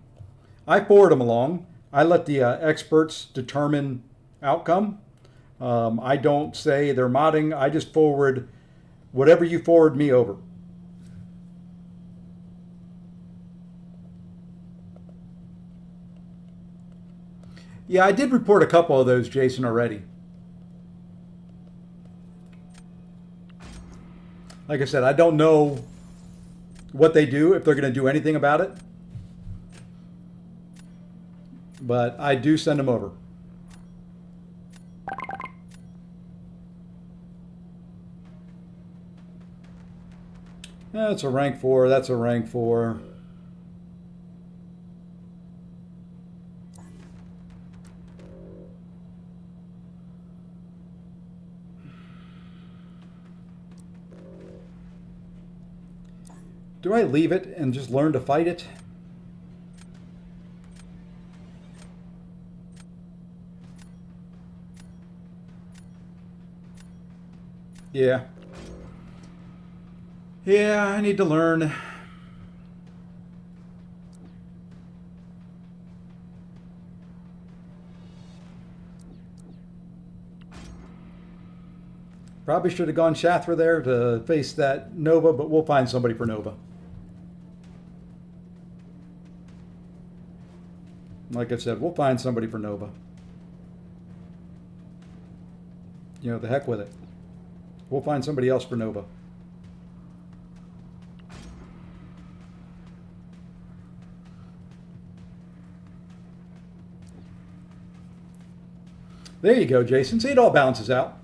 I forward them along. I let the experts determine outcome. I don't say they're modding. I just forward whatever you forward me over. Yeah, I did report a couple of those, Jason, already. Like I said, I don't know what they do, if they're going to do anything about it. But I do send them over. That's a rank 4. That's a rank 4. Do I leave it and just learn to fight it? Yeah. Yeah, I need to learn. Probably should have gone Shathra there to face that Nova, but we'll find somebody for Nova. Like I said, we'll find somebody for Nova. The heck with it. We'll find somebody else for Nova. There you go, Jason. See, it all balances out.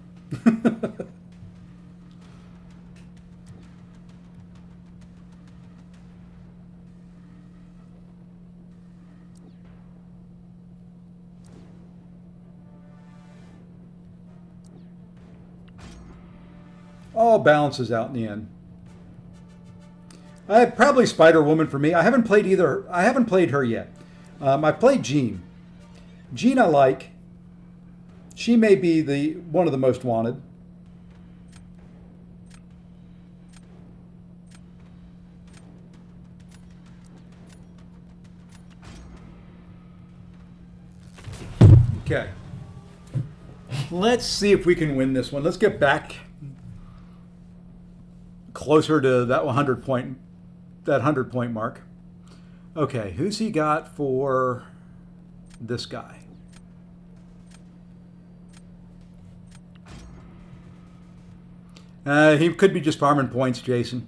All balances out in the end. Probably Spider-Woman for me. I haven't played either. I haven't played her yet. I played Jean. Jean I like. She may be one of the most wanted. Okay. Let's see if we can win this one. Let's get back closer to that 100 point mark. Okay, who's he got for this guy? He could be just farming points, Jason.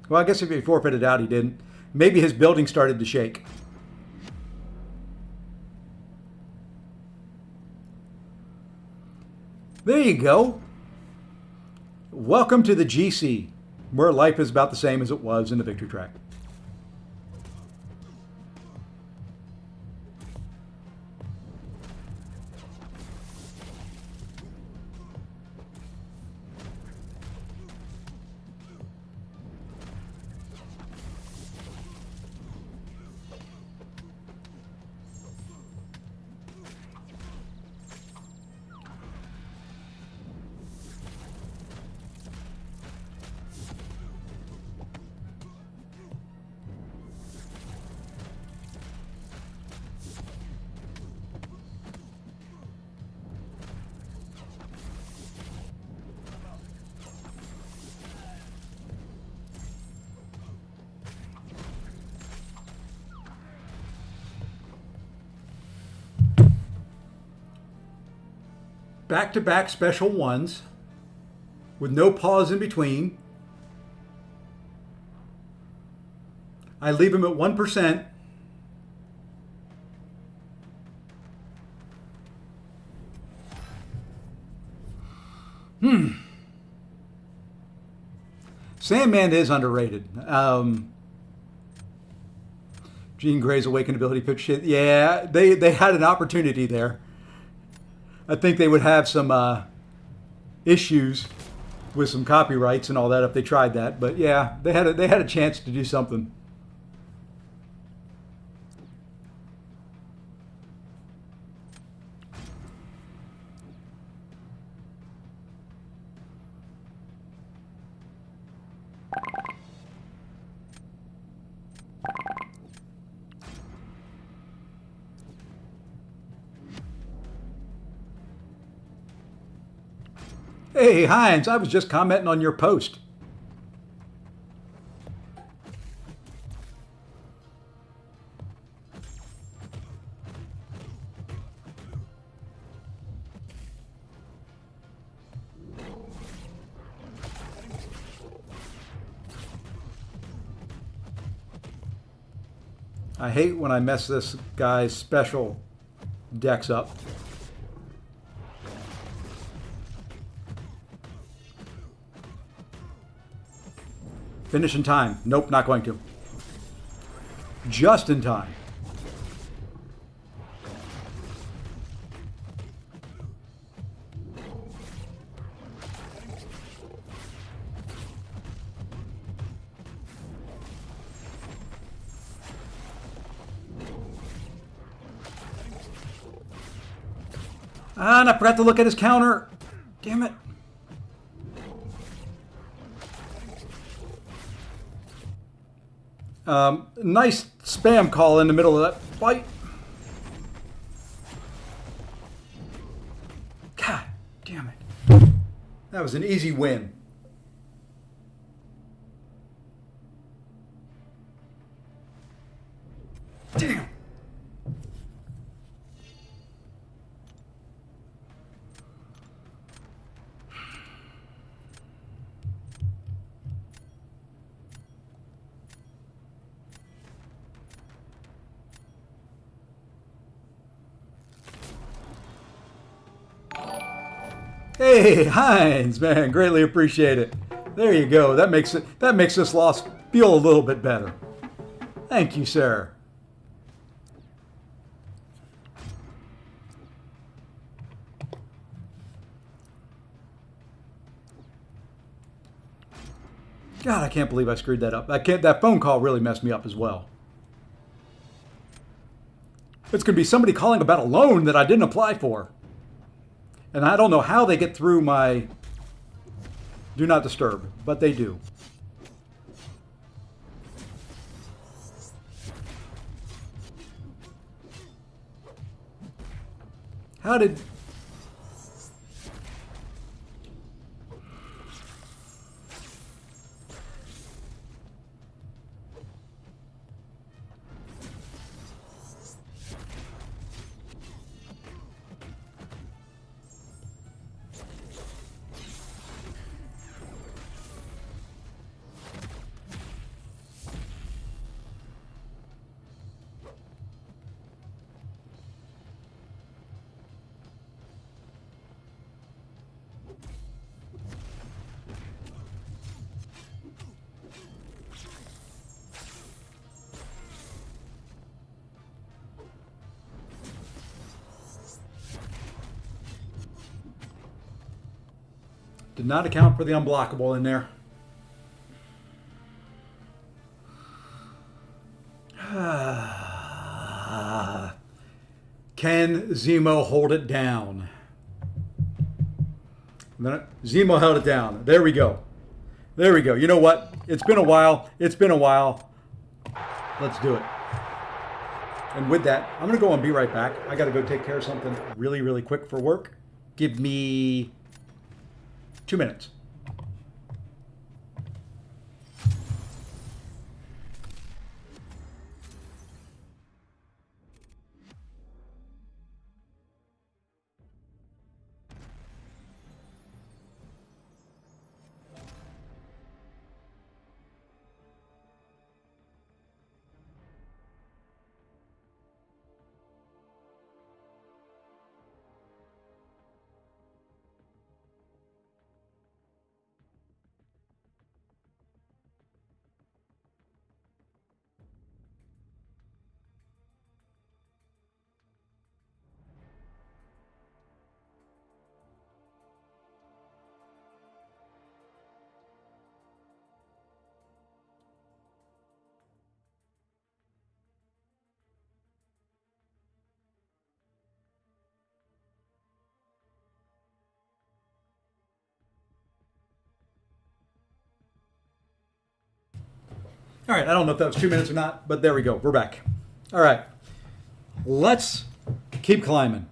Well, I guess if he forfeited out, he didn't. Maybe his building started to shake. There you go. Welcome to the GC, where life is about the same as it was in the victory track. Back-to-back special ones with no pause in between. I leave him at 1%. Sandman is underrated. Jean Grey's Awakened Ability pitch shit. Yeah, they had an opportunity there. I think they would have some issues with some copyrights and all that if they tried that. But yeah, they had a chance to do something. Hey, Hines, I was just commenting on your post. I hate when I mess this guy's special decks up. Finish in time. Nope, not going to. Just in time. Ah, and I forgot to look at his counter. Damn it. Nice spam call in the middle of that fight. God damn it. That was an easy win. Damn. Hey, Hines, man, greatly appreciate it. There you go. That makes this loss feel a little bit better. Thank you, sir. God, I can't believe I screwed that up. That phone call really messed me up as well. It's going to be somebody calling about a loan that I didn't apply for. And I don't know how they get through my do not disturb, but they do. How did... Did not account for the unblockable in there. Can Zemo hold it down? Zemo held it down. There we go. There we go. You know what? It's been a while. It's been a while. Let's do it. And with that, I'm going to go and be right back. I got to go take care of something really, really quick for work. Give me 2 minutes. All right, I don't know if that was 2 minutes or not, but there we go. We're back. All right, let's keep climbing.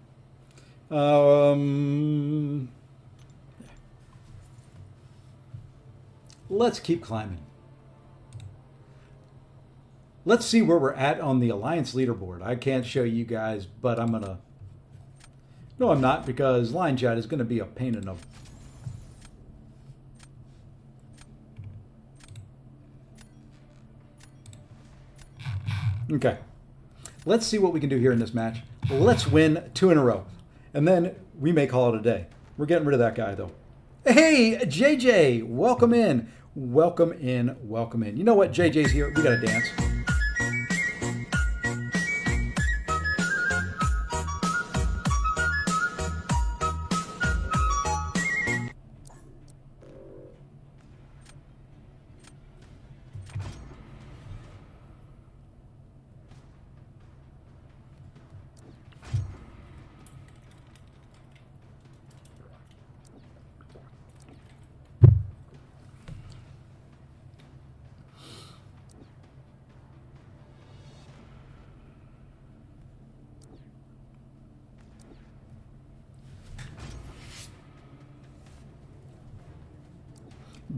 Let's keep climbing. Let's see where we're at on the Alliance leaderboard. I can't show you guys, but I'm going to... No, I'm not, because line chat is going to be a pain in the... Okay, let's see what we can do here in this match. Let's win 2 in a row, and then we may call it a day. We're getting rid of that guy, though. Hey, JJ, welcome in. Welcome in, welcome in. You know what? JJ's here. We got to dance.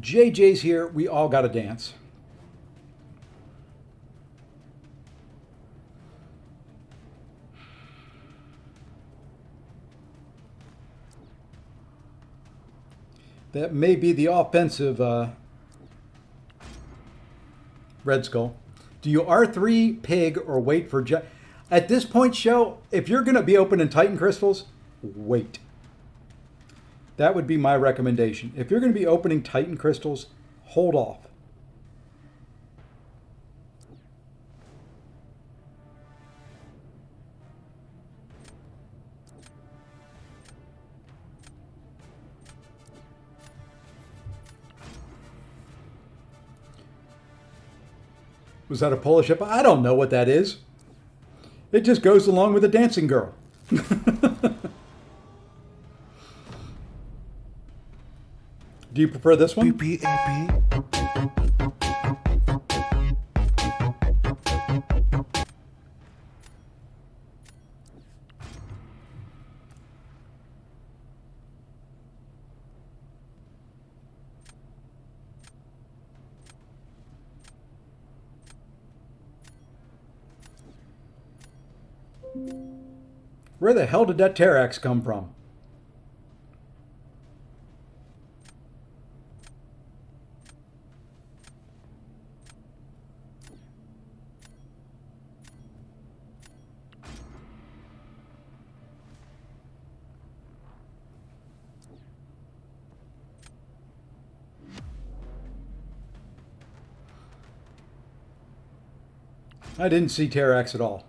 JJ's here. We all got to dance. That may be the offensive Red Skull. Do you R3 pig or wait for... At this point, show, if you're going to be opening Titan crystals, wait. That would be my recommendation. If you're going to be opening Titan crystals, hold off. Was that a Polish hip? I don't know what that is. It just goes along with the dancing girl. Do you prefer this one? Where the hell did that Terax come from? I didn't see Terax at all.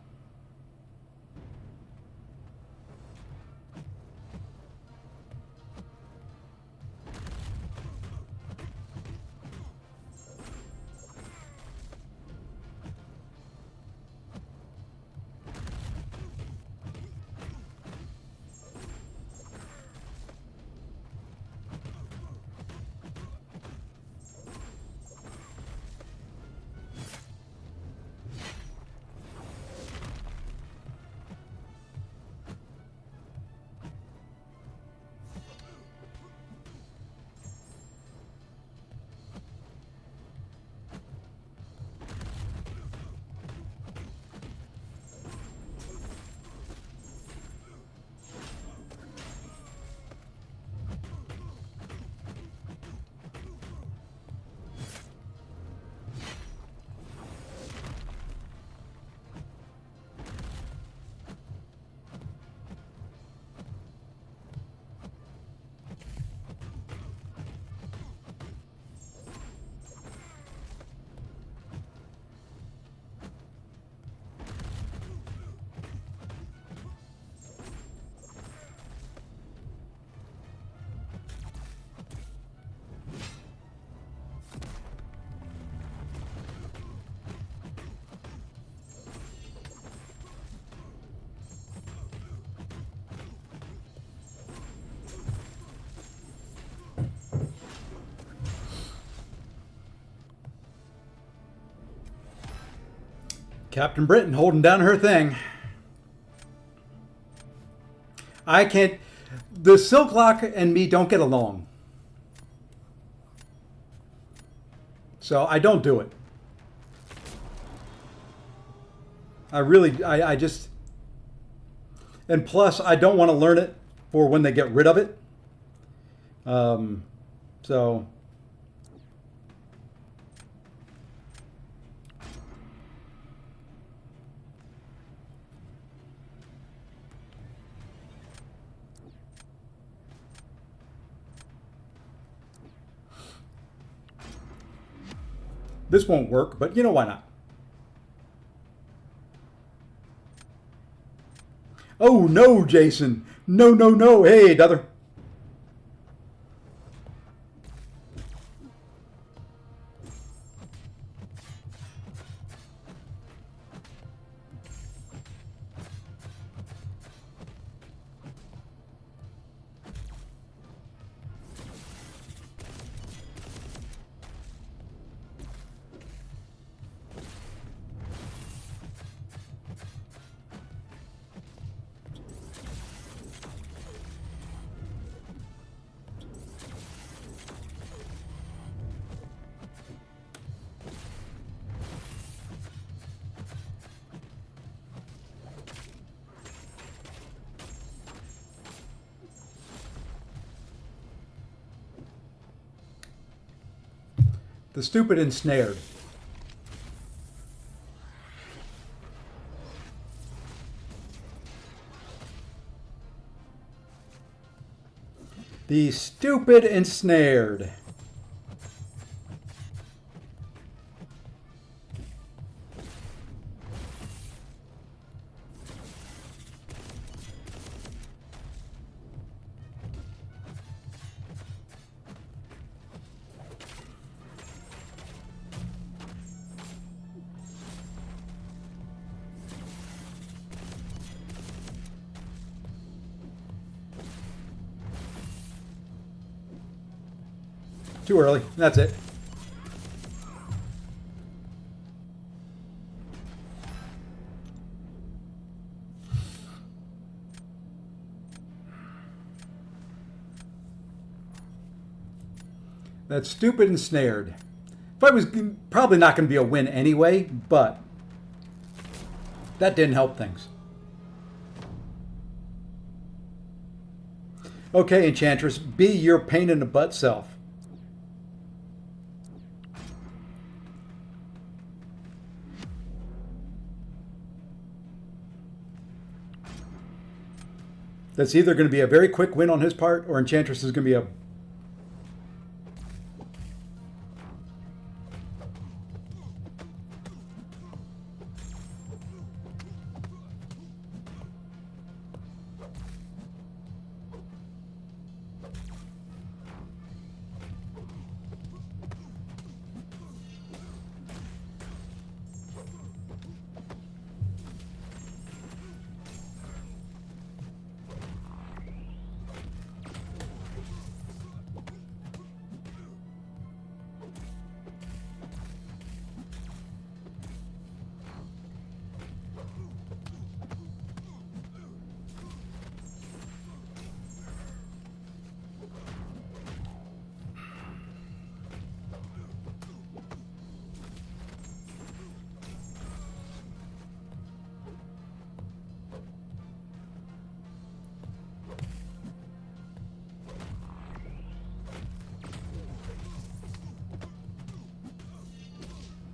Captain Britain holding down her thing. I can't... The Silk Lock and me don't get along. So I don't do it. I just... And plus, I don't want to learn it for when they get rid of it. So... This won't work, but you know why not? Oh no, Jason. No, no, no. Hey, Dother. The stupid ensnared. The stupid ensnared. Too early. That's it. That's stupid and snared. If I was probably not going to be a win anyway, but that didn't help things. Okay, Enchantress, be your pain in the butt self. That's either going to be a very quick win on his part, or Enchantress is going to be a...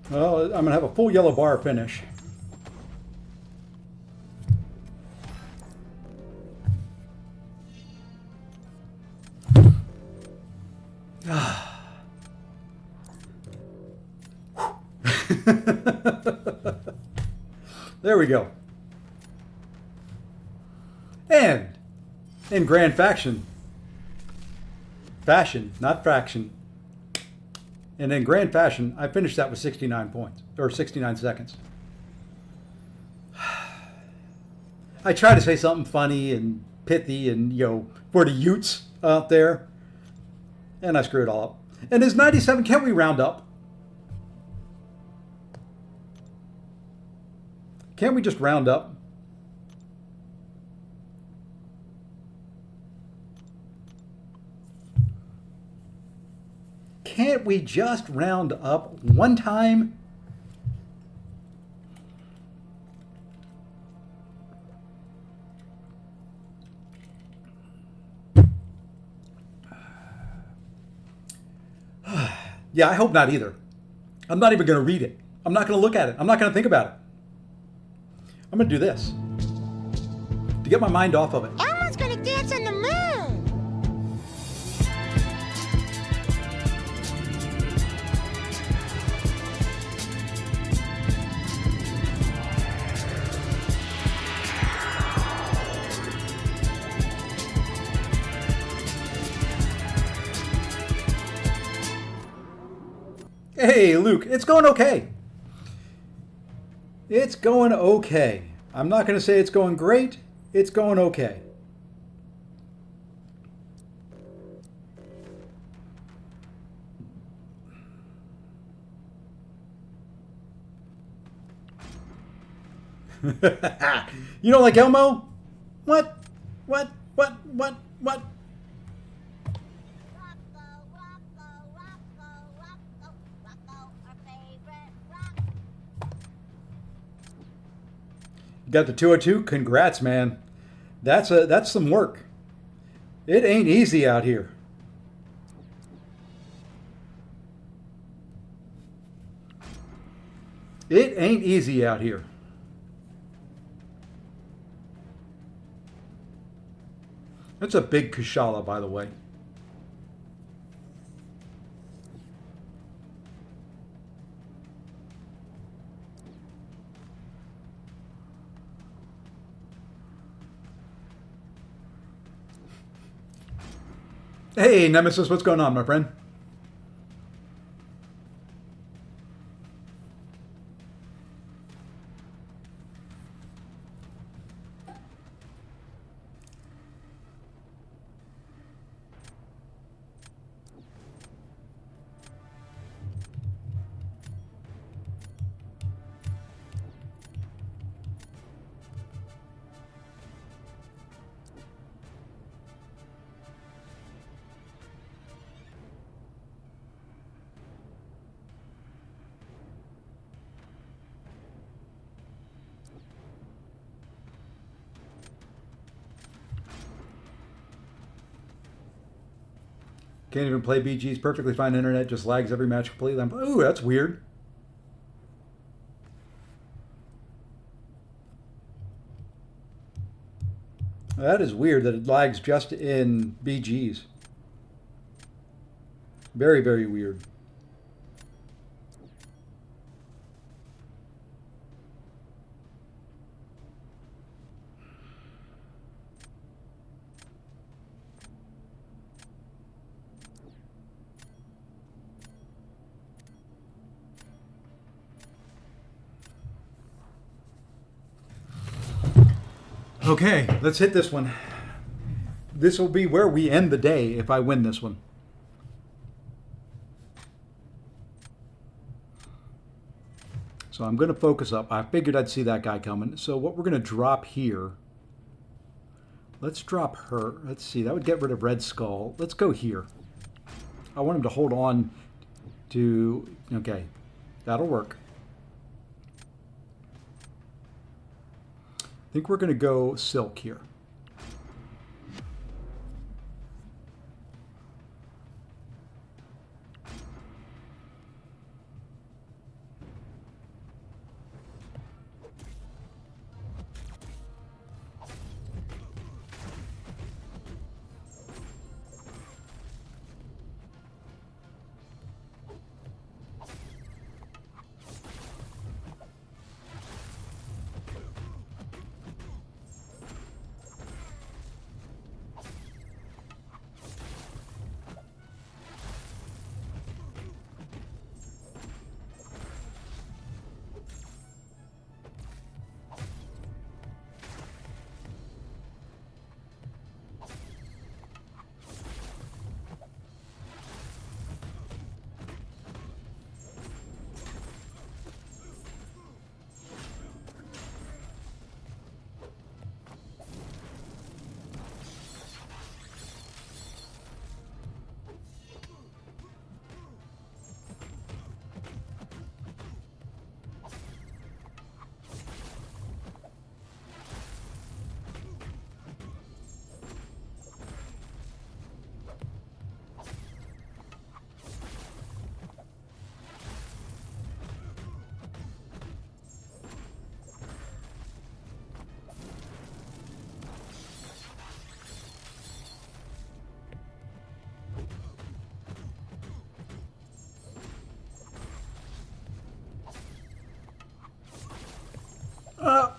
Well, I'm going to have a full yellow bar finish. There we go. And in grand fashion, not fraction. And in grand fashion, I finished that with 69 points, or 69 seconds. I try to say something funny and pithy and, for the Utes out there. And I screwed it all up. And is 97, can't we round up? Can't we just round up? Can't we just round up one time? Yeah, I hope not either. I'm not even going to read it. I'm not going to look at it. I'm not going to think about it. I'm going to do this to get my mind off of it. Elmo's gonna dance on the moon. Hey, Luke, it's going okay. It's going okay. I'm not going to say it's going great. It's going okay. You don't like Elmo? What? What? What? Rocco, Rocco, Rocco, Rocco, Rocco, our favorite rock. Got the 202? Congrats, man. That's some work. It ain't easy out here. It ain't easy out here. That's a big Kushala, by the way. Hey, Nemesis, what's going on, my friend? Can't even play BG's perfectly fine internet, just lags every match completely. Ooh, that's weird. That is weird that it lags just in BG's. Very, very weird. Okay, let's hit this one. This will be where we end the day if I win this one. So I'm going to focus up. I figured I'd see that guy coming. So what we're going to drop here. Let's drop her. Let's see. That would get rid of Red Skull. Let's go here. I want him to hold on to... Okay, that'll work. I think we're going to go Silk here.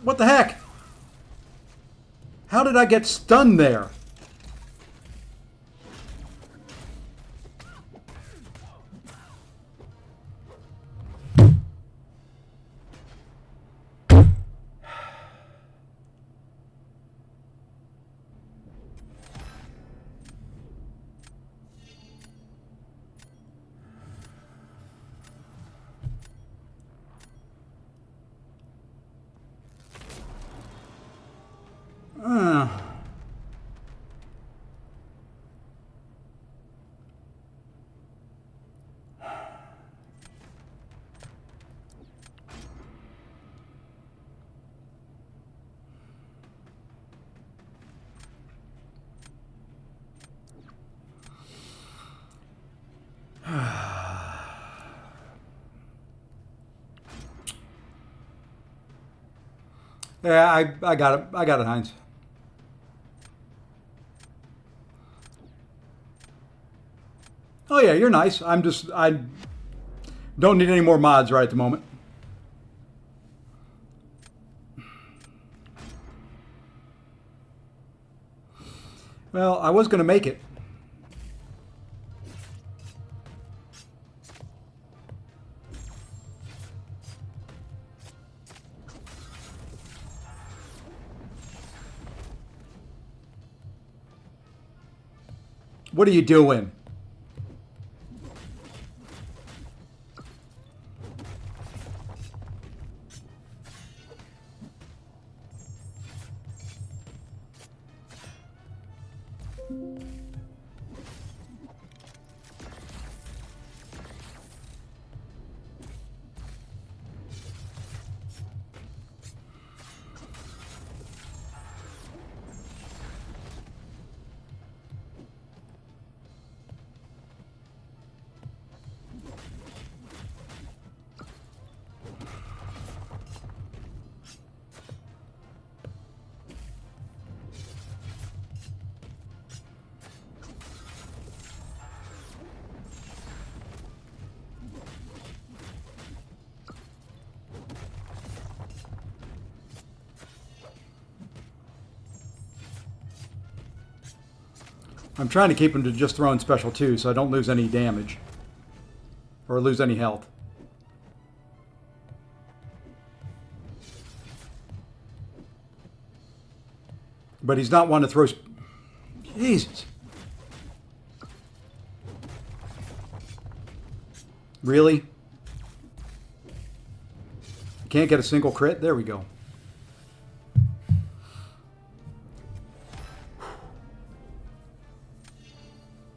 What the heck? How did I get stunned there? Yeah, I got it. I got it, Heinz. Oh yeah, you're nice. I don't need any more mods right at the moment. Well, I was going to make it. What are you doing? I'm trying to keep him to just throwing special 2 so I don't lose any damage. Or lose any health. But he's not one to throw... Jesus. Really? Can't get a single crit? There we go.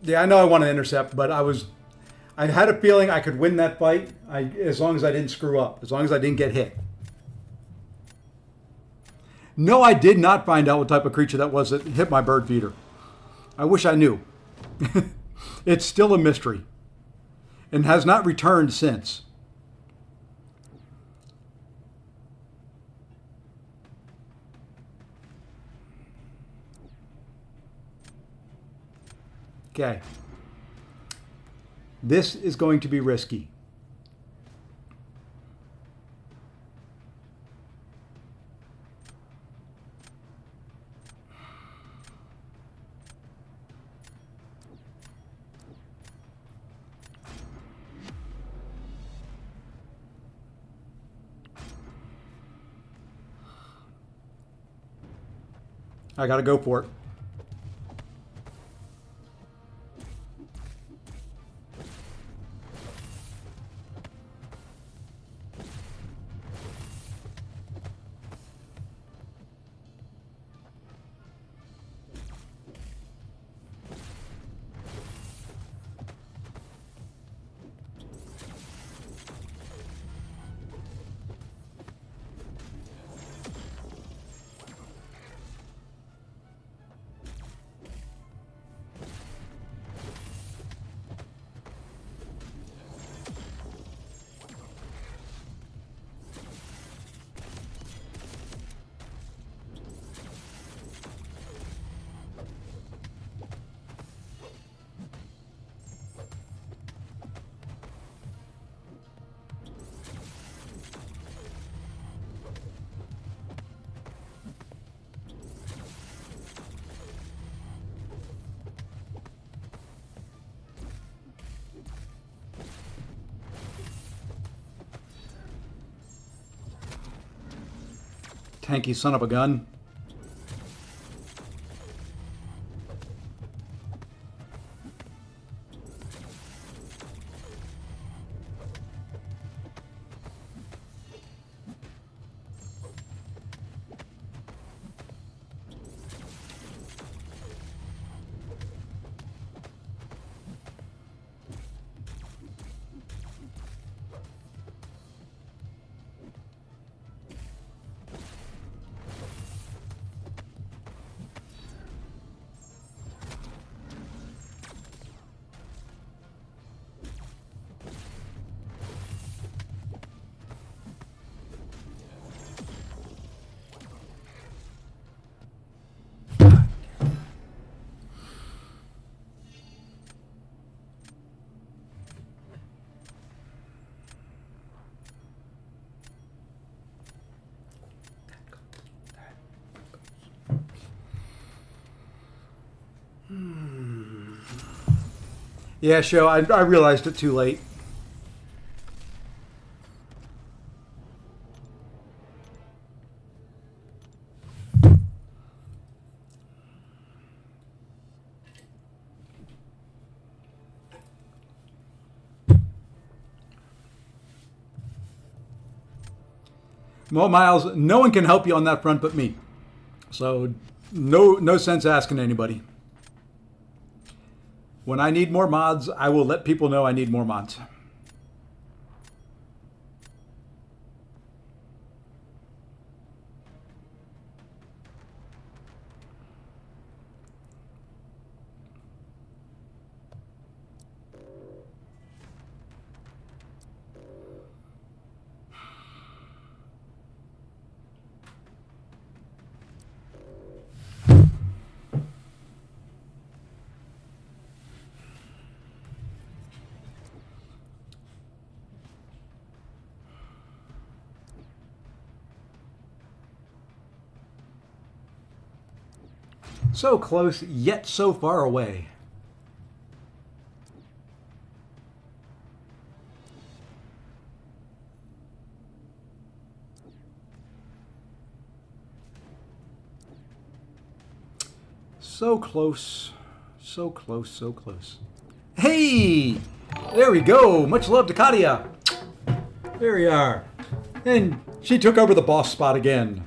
Yeah, I know I want to intercept, but I had a feeling I could win that fight as long as I didn't screw up, as long as I didn't get hit. No, I did not find out what type of creature that was that hit my bird feeder. I wish I knew. It's still a mystery and has not returned since. Okay. This is going to be risky. I got to go for it. Tanky son of a gun. Yeah, show. I realized it too late. Well, Miles, no one can help you on that front but me. So no sense asking anybody. When I need more mods, I will let people know I need more mods. So close, yet so far away. So close, so close, so close. Hey! There we go. Much love to Katia. There we are. And she took over the boss spot again.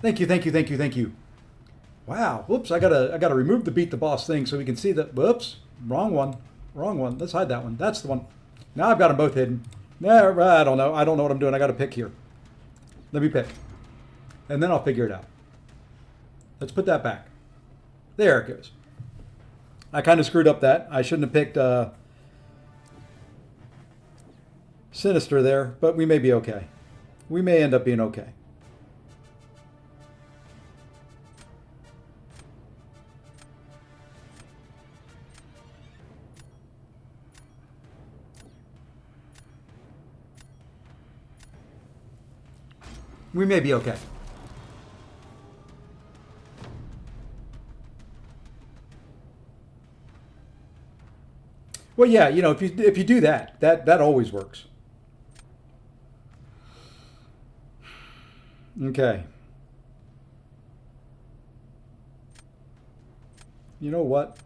Thank you, thank you, thank you, thank you. Wow. Whoops, I gotta remove the beat the boss thing so we can see that. Whoops, wrong one. Wrong one. Let's hide that one. That's the one. Now I've got them both hidden. There, I don't know. I don't know what I'm doing. I gotta pick here. Let me pick. And then I'll figure it out. Let's put that back. There it goes. I kind of screwed up that. I shouldn't have picked Sinister there, but we may be okay. We may end up being okay. We may be okay. Well, yeah, you know, if you do that always works. Okay. You know what?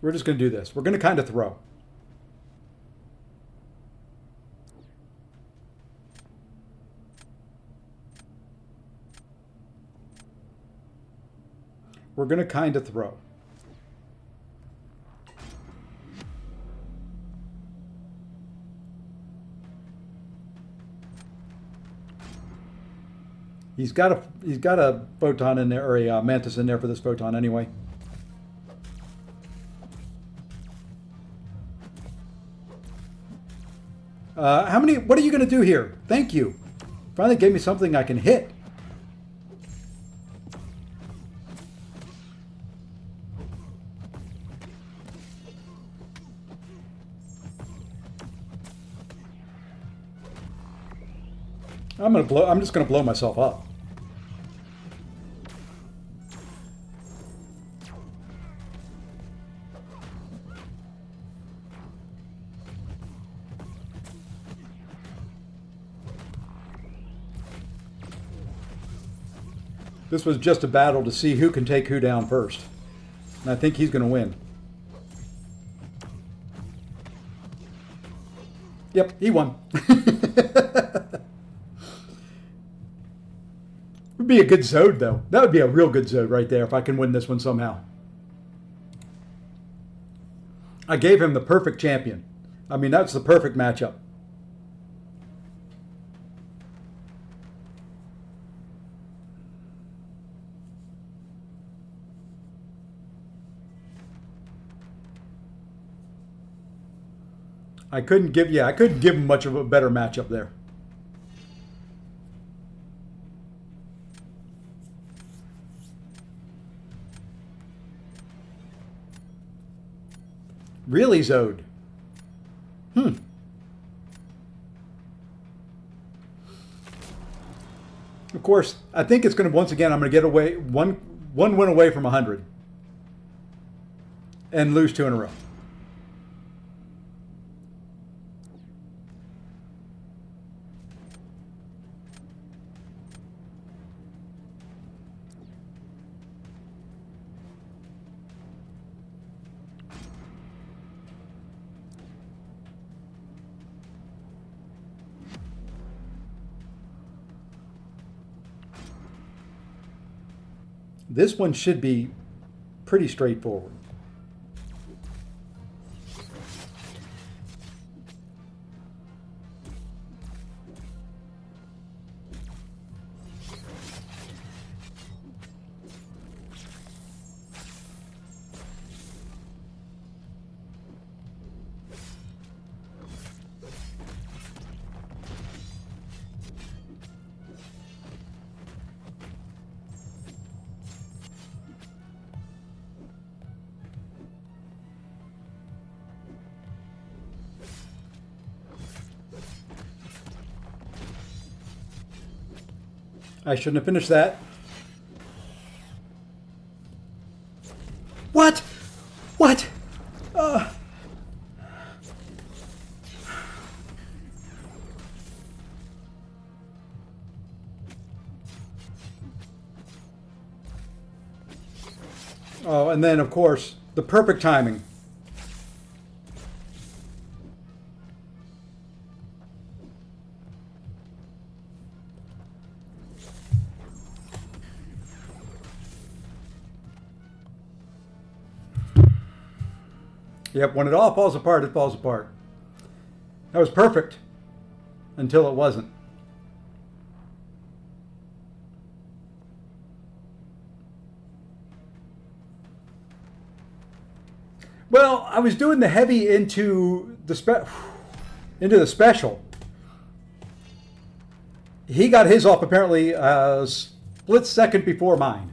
We're just going to do this. We're going to kind of throw. We're going to kind of throw. He's got a photon in there, or a mantis in there for this photon anyway. How many? What are you going to do here? Thank you. Finally gave me something I can hit. I'm just gonna blow myself up. This was just a battle to see who can take who down first. And I think he's going to win. Yep, he won. Would be a good Zode, though. That would be a real good Zode right there if I can win this one somehow. I gave him the perfect champion. I mean, that's the perfect matchup. I couldn't give him much of a better matchup there. Really, Zode? Of course, I think it's going to, once again, I'm going to get away one win away from 100 and lose 2 in a row. This one should be pretty straightforward. I shouldn't have finished that. What? What? Oh, and then, of course, the perfect timing. Yep, when it all falls apart, it falls apart. That was perfect until it wasn't. Well, I was doing the heavy into the special. He got his off apparently a split second before mine.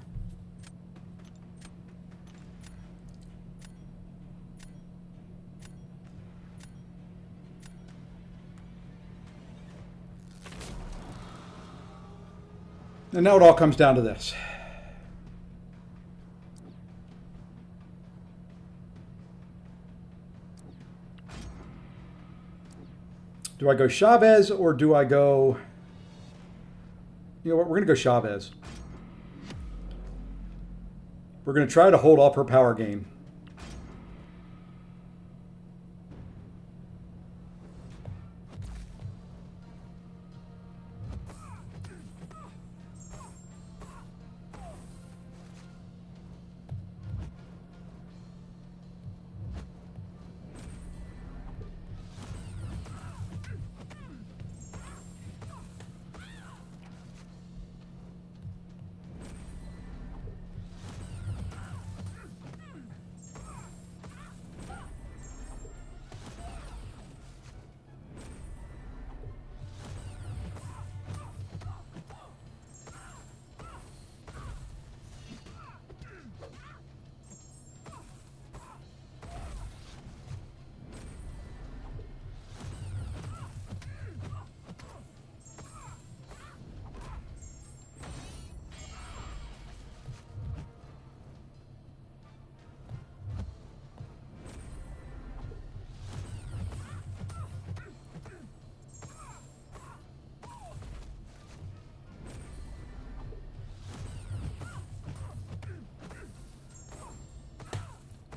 And now it all comes down to this. Do I go Chavez or do I go... You know what? We're going to go Chavez. We're going to try to hold off her power game.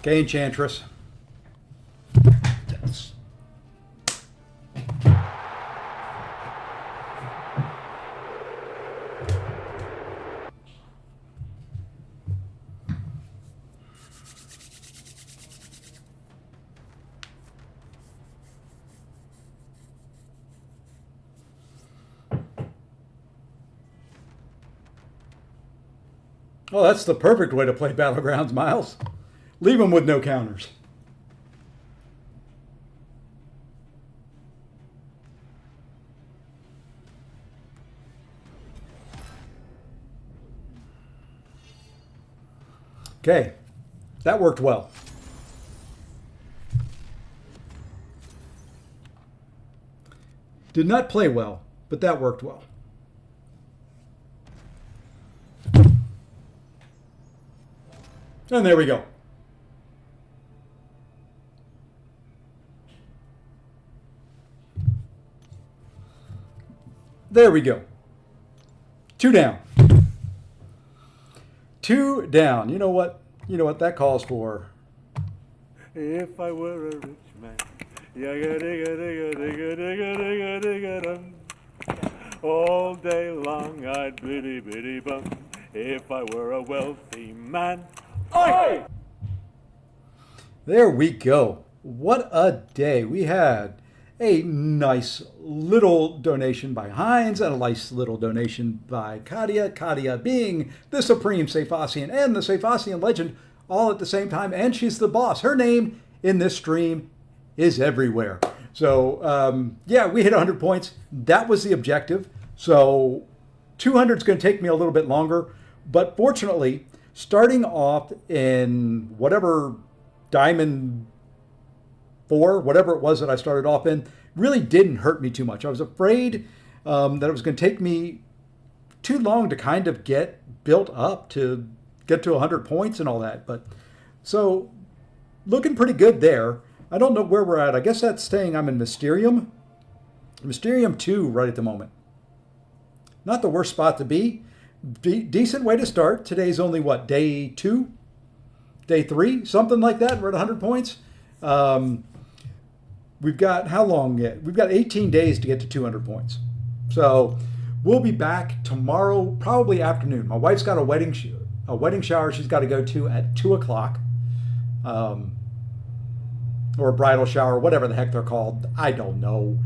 Okay, Enchantress. Yes. Well, that's the perfect way to play Battlegrounds, Miles. Leave them with no counters. Okay, that worked well. Did not play well, but that worked well. And there we go. There we go. 2 down. 2 down. You know what? You know what that calls for? If I were a rich man, all day long I'd biddy biddy bum. If I were a wealthy man, oi! There we go. What a day. We had a nice little donation by Heinz and a nice little donation by Katia. Katia being the supreme Seiphasian and the Seiphasian legend all at the same time. And she's the boss. Her name in this stream is everywhere. So, yeah, we hit 100 points. That was the objective. So 200 is going to take me a little bit longer. But fortunately, starting off in whatever Diamond 4, whatever it was that I started off in, really didn't hurt me too much. I was afraid that it was going to take me too long to kind of get built up to get to 100 points and all that. But so looking pretty good there. I don't know where we're at. I guess that's saying I'm in Mysterium. Mysterium 2 right at the moment. Not the worst spot to be. Decent way to start. Today's only what, day 2? Day 3? Something like that. We're at 100 points. We've got how long yet? We've got 18 days to get to 200 points. So we'll be back tomorrow, probably afternoon. My wife's got a wedding shower she's got to go to at 2 o'clock. Or a bridal shower, whatever the heck they're called. I don't know.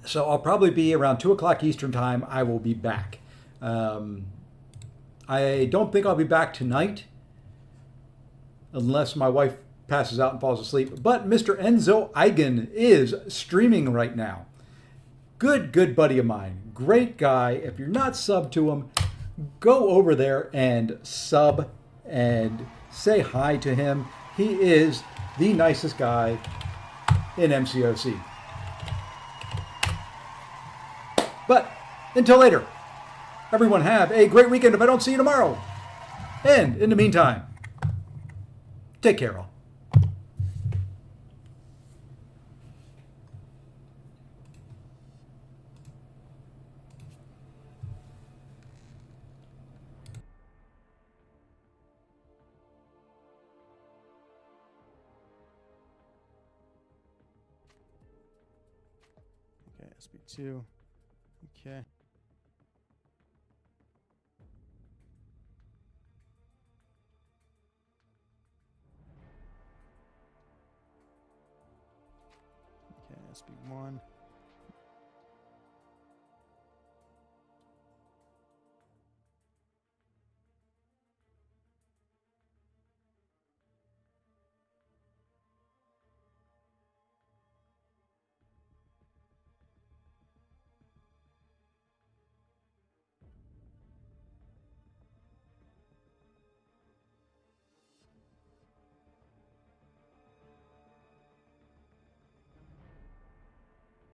So I'll probably be around 2 o'clock Eastern time. I will be back. I don't think I'll be back tonight unless my wife passes out and falls asleep. But Mr. Enzo Eigen is streaming right now. Good buddy of mine. Great guy. If you're not subbed to him, go over there and sub and say hi to him. He is the nicest guy in MCOC. But until later, everyone have a great weekend if I don't see you tomorrow. And in the meantime, take care all. Okay, SB2. Okay. Okay, SB1.